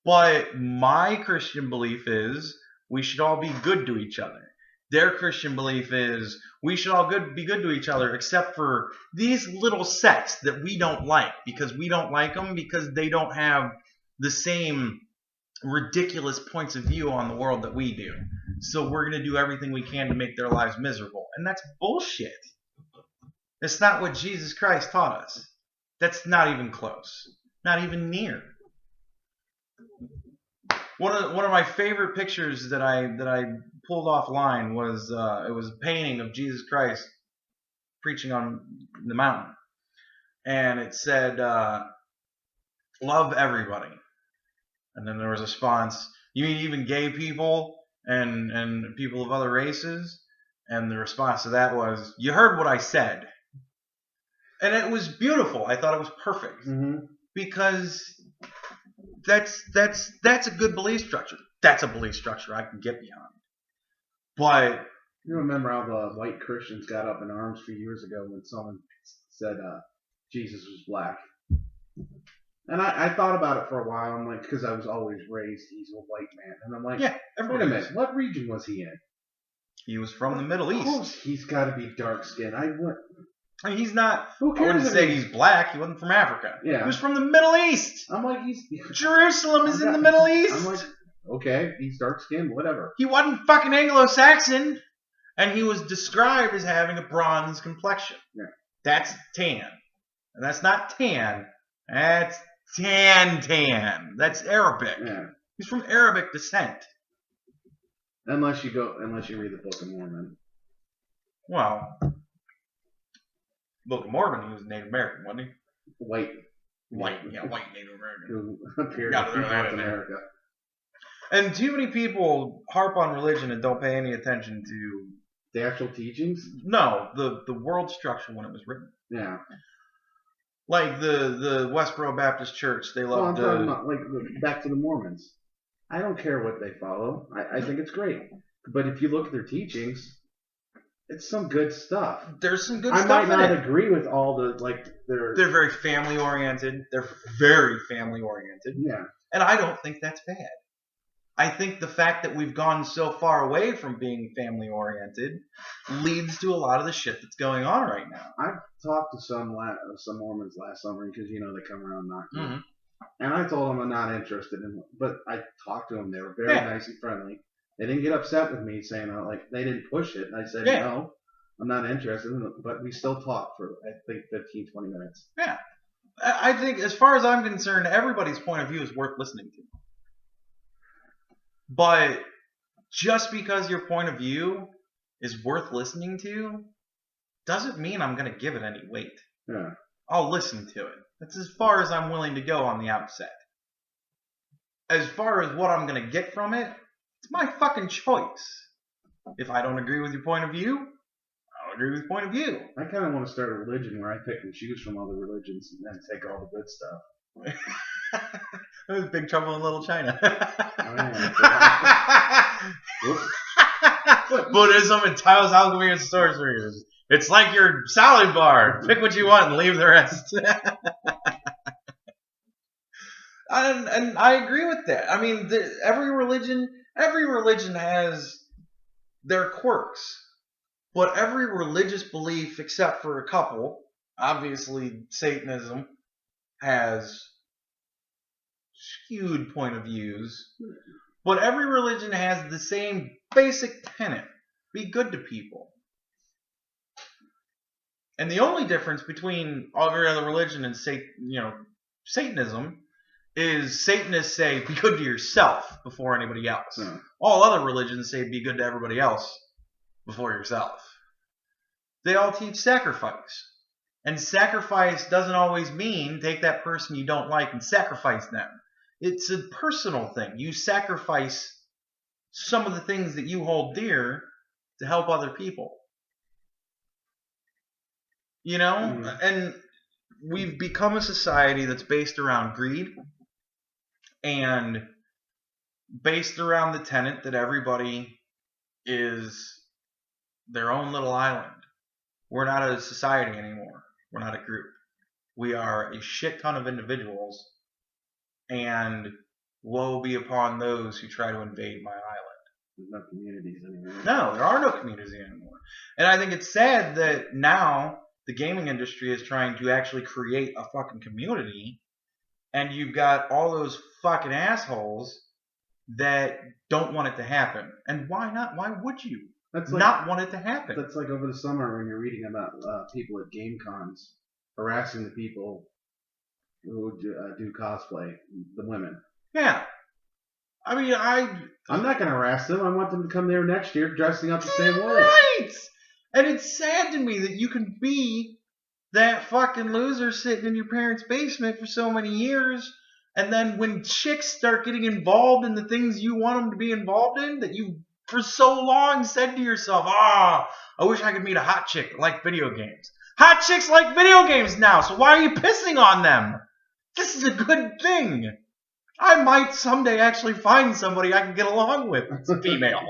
But my Christian belief is we should all be good to each other. Their Christian belief is we should all be good to each other except for these little sects that we don't like. Because we don't like them because they don't have the same ridiculous points of view on the world that we do. So we're going to do everything we can to make their lives miserable. And that's bullshit. That's not what Jesus Christ taught us. That's not even close. Not even near. One of my favorite pictures that I pulled offline was it was a painting of Jesus Christ preaching on the mountain. And it said, love everybody. And then there was a response, you mean even gay people and people of other races? And the response to that was, you heard what I said. And it was beautiful. I thought it was perfect. Mm-hmm. Because that's a good belief structure. That's a belief structure I can get behind. But you remember how the white Christians got up in arms a few years ago when someone said Jesus was black? And I thought about it for a while. I'm like, because I was always raised, he's a white man. And I'm like, yeah, wait a minute, what region was he in? He was from the Middle East. Of course, he's got to be dark skinned. I mean, he's not. Who cares? I wouldn't say he's black. He wasn't from Africa. Yeah. He was from the Middle East. I'm like, Jerusalem is in the Middle East. I'm like, okay, he's dark skinned, whatever. He wasn't fucking Anglo-Saxon, and he was described as having a bronze complexion. Yeah. That's tan, and that's not tan. That's tan. That's Arabic. Yeah. He's from Arabic descent. Unless you read the Book of Mormon. Well, Book of Mormon, he was Native American, wasn't he? White Native American. Who appeared in North America. And too many people harp on religion and don't pay any attention to the actual teachings. No, the world structure when it was written. Yeah. Like the Westboro Baptist Church, they love. I'm talking about like back to the Mormons. I don't care what they follow. I think it's great. But if you look at their teachings, it's some good stuff. There's some good stuff. I might not agree with all the They're very family oriented. They're very family oriented. Yeah. And I don't think that's bad. I think the fact that we've gone so far away from being family oriented leads to a lot of the shit that's going on right now. I've talked to some Mormons last summer because they come around knocking. And I told them I'm not interested in, but I talked to them. They were very nice and friendly. They didn't get upset with me saying they didn't push it. I said no, I'm not interested. But we still talked for I think 15, 20 minutes. Yeah, I think as far as I'm concerned, everybody's point of view is worth listening to. But just because your point of view is worth listening to doesn't mean I'm going to give it any weight. Yeah. I'll listen to it. That's as far as I'm willing to go on the outset. As far as what I'm going to get from it, it's my fucking choice. If I don't agree with your point of view, I don't agree with your point of view. I kind of want to start a religion where I pick and choose from other religions and then take all the good stuff. It was Big Trouble in Little China. Buddhism and Tao's alchemy and sorcery. It's like your salad bar. Pick what you want and leave the rest. And I agree with that. I mean, every religion has their quirks. But every religious belief, except for a couple, obviously Satanism has skewed point of views. But every religion has the same basic tenet. Be good to people. And the only difference between every other religion and Satanism is Satanists say be good to yourself before anybody else. All other religions say be good to everybody else before yourself. They all teach sacrifice. And sacrifice doesn't always mean take that person you don't like and sacrifice them. It's a personal thing. You sacrifice some of the things that you hold dear to help other people. And we've become a society that's based around greed and based around the tenet that everybody is their own little island. We're not a society anymore. We're not a group. We are a shit ton of individuals, and woe be upon those who try to invade my island. There's no communities anymore. No, there are no communities anymore. And I think it's sad that now the gaming industry is trying to actually create a fucking community, and you've got all those fucking assholes that don't want it to happen. And why not? Why would you not want it to happen? That's like over the summer when you're reading about people at game cons harassing the people who do cosplay, the women. Yeah. I mean, I'm not going to harass them. I want them to come there next year dressing up the same way. Right! And it's sad to me that you can be that fucking loser sitting in your parents' basement for so many years, and then when chicks start getting involved in the things you want them to be involved in, that you for so long said to yourself, I wish I could meet a hot chick that liked video games. Hot chicks like video games now, so why are you pissing on them? This is a good thing. I might someday actually find somebody I can get along with that's female.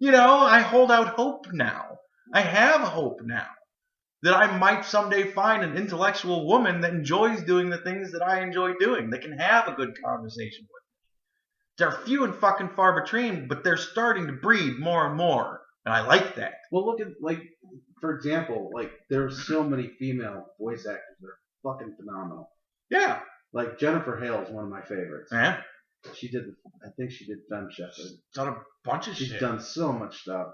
I hold out hope now. I have hope now that I might someday find an intellectual woman that enjoys doing the things that I enjoy doing, that can have a good conversation with me. They're few and fucking far between, but they're starting to breed more and more, and I like that. Well, look at, for example, there's so many female voice actors that are fucking phenomenal. Yeah. Like Jennifer Hale is one of my favorites. Yeah. I think she did Femme Shepherd. Done a bunch of shit. She's done so much stuff.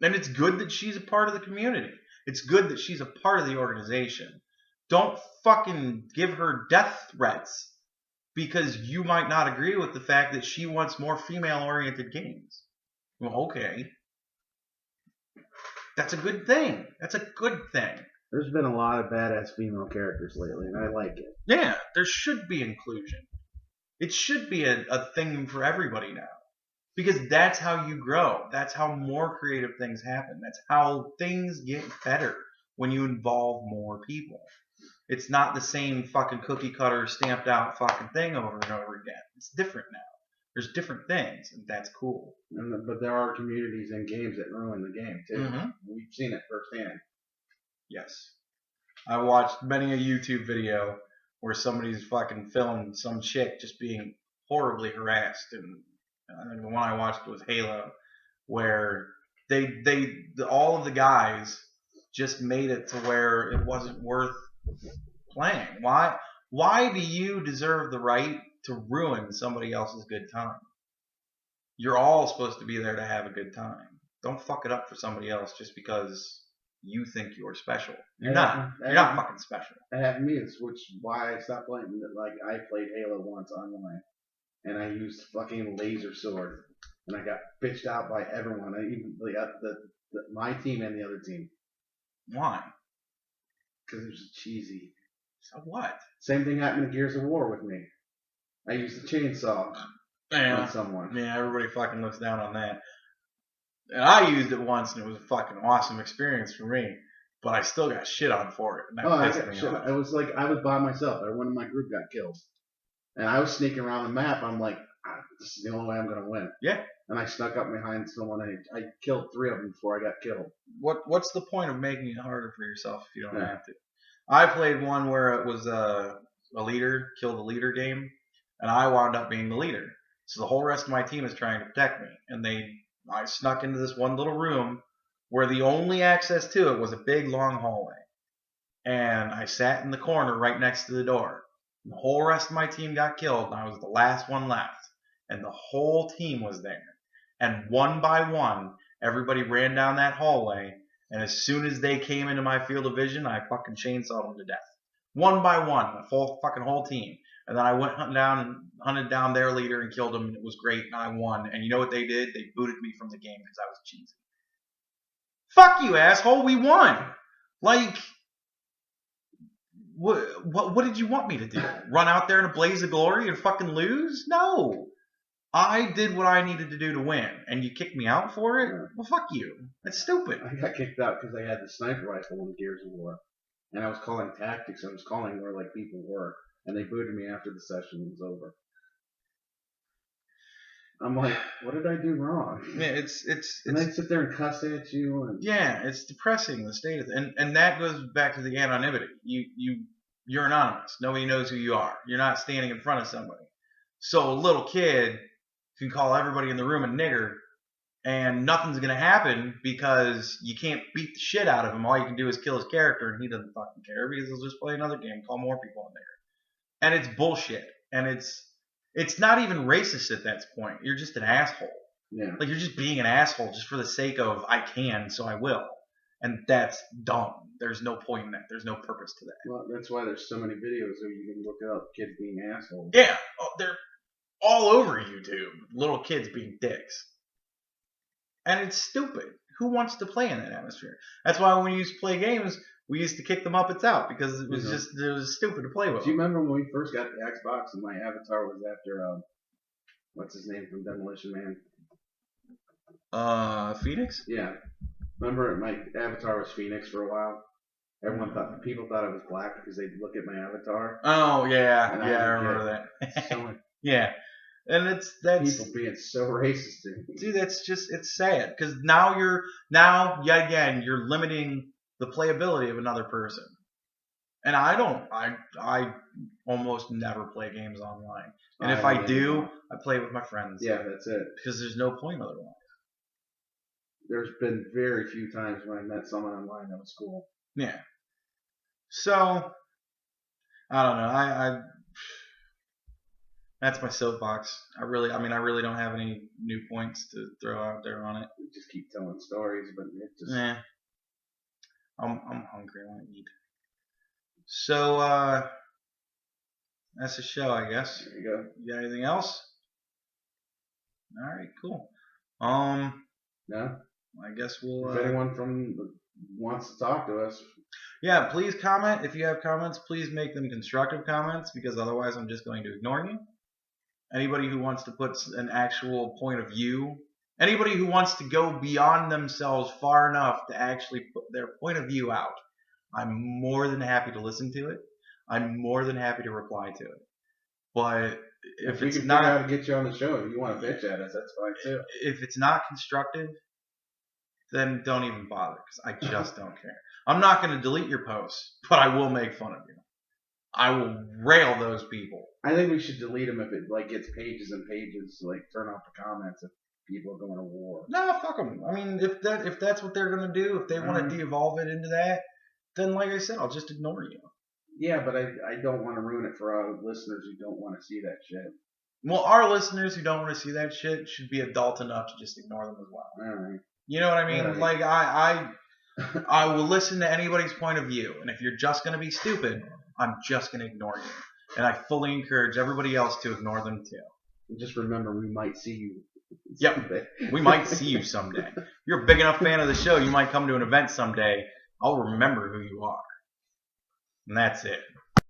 And it's good that she's a part of the community. It's good that she's a part of the organization. Don't fucking give her death threats because you might not agree with the fact that she wants more female-oriented games. Well, okay. That's a good thing. That's a good thing. There's been a lot of badass female characters lately, and I like it. Yeah, there should be inclusion. It should be a thing for everybody now. Because that's how you grow. That's how more creative things happen. That's how things get better when you involve more people. It's not the same fucking cookie cutter stamped out fucking thing over and over again. It's different now. There's different things, and that's cool. But there are communities and games that ruin the game too. Mm-hmm. We've seen it firsthand. Yes. I watched many a YouTube video where somebody's fucking filmed some chick just being horribly harassed, and the one I watched was Halo, where all of the guys just made it to where it wasn't worth playing. Why do you deserve the right to ruin somebody else's good time? You're all supposed to be there to have a good time. Don't fuck it up for somebody else just because you think you're special. You're not. You're not fucking special. That happened to me, which is why I stopped playing. Like, I played Halo once online, and I used fucking laser sword, and I got bitched out by everyone. I even my team and the other team. Why? Because it was cheesy. So what? Same thing happened in Gears of War with me. I used a chainsaw on someone. Yeah, everybody fucking looks down on that. And I used it once, and it was a fucking awesome experience for me. But I still got shit on for it. And that pissed me off. It was like I was by myself. Everyone in my group got killed. And I was sneaking around the map. I'm like, this is the only way I'm going to win. Yeah. And I snuck up behind someone. I killed 3 of them before I got killed. What's the point of making it harder for yourself if you don't have to? I played one where it was a leader, kill the leader game, and I wound up being the leader. So the whole rest of my team is trying to protect me. And I snuck into this one little room where the only access to it was a big long hallway. And I sat in the corner right next to the door. The whole rest of my team got killed, and I was the last one left. And the whole team was there. And one by one, everybody ran down that hallway, and as soon as they came into my field of vision, I fucking chainsawed them to death. One by one, the whole team. And then I went hunted down their leader and killed him, and it was great, and I won. And you know what they did? They booted me from the game because I was cheesy. Fuck you, asshole, we won! Like, what did you want me to do? Run out there in a blaze of glory and fucking lose? No! I did what I needed to do to win, and you kicked me out for it? Well, fuck you. That's stupid. I got kicked out because I had the sniper rifle in Gears of War, and I was calling tactics. I was calling where like people were, and they booted me after the session was over. I'm like, what did I do wrong? Yeah, and they sit there and cuss at you. And yeah, it's depressing, the state of it. And that goes back to the anonymity. You're anonymous. Nobody knows who you are. You're not standing in front of somebody. So a little kid can call everybody in the room a nigger, and nothing's going to happen because you can't beat the shit out of him. All you can do is kill his character, and he doesn't fucking care because he'll just play another game, call more people a nigger. And it's bullshit. And it's not even racist at that point. You're just an asshole. Yeah. Like, you're just being an asshole just for the sake of, I can, so I will. And that's dumb. There's no point in that. There's no purpose to that. Well, that's why there's so many videos where you can look up kids being assholes. Yeah. They're all over YouTube. Little kids being dicks. And it's stupid. Who wants to play in that atmosphere? That's why when we used to play games, we used to kick the Muppets out because it was it was stupid to play with. Do you remember when we first got the Xbox and my avatar was after what's his name from Demolition Man? Phoenix? Yeah. Remember my avatar was Phoenix for a while? People thought I was black because they'd look at my avatar. Oh yeah, I remember that. Yeah. And that's people being so racist to me. Dude, it's sad because now yet again you're limiting the playability of another person. And I almost never play games online. And if I do, I play with my friends. Yeah, that's it. Because there's no point otherwise. There's been very few times when I met someone online that was cool. Yeah. So I don't know. That's my soapbox. I really don't have any new points to throw out there on it. We just keep telling stories, but it just. Yeah. I'm hungry. I want to eat. So that's the show, I guess. There you go. You got anything else? All right, cool. No. I guess we'll. If anyone wants to talk to us. Yeah, please comment. If you have comments, please make them constructive comments because otherwise I'm just going to ignore you. anybody who wants to put an actual point of view, anybody who wants to go beyond themselves far enough to actually put their point of view out, I'm more than happy to listen to it. I'm more than happy to reply to it. But if we it's can not, figure out to get you on the show, if you want to bitch at us, that's fine too. If it's not constructive, then don't even bother, because I just don't care. I'm not going to delete your posts, but I will make fun of you. I will rail those people. I think we should delete them if it like gets pages and pages. Like turn off the comments if people are going to war. No, fuck them. I mean, if that's what they're going to do, if they want to de-evolve it into that, then like I said, I'll just ignore you. Yeah, but I don't want to ruin it for our listeners who don't want to see that shit. Well, our listeners who don't want to see that shit should be adult enough to just ignore them as well. All right. You know what I mean? Right. Like I will listen to anybody's point of view, and if you're just going to be stupid, I'm just going to ignore you. And I fully encourage everybody else to ignore them too. And just remember, we might see you. Yep, we might see you someday. If you're a big enough fan of the show, you might come to an event someday. I'll remember who you are. And that's it.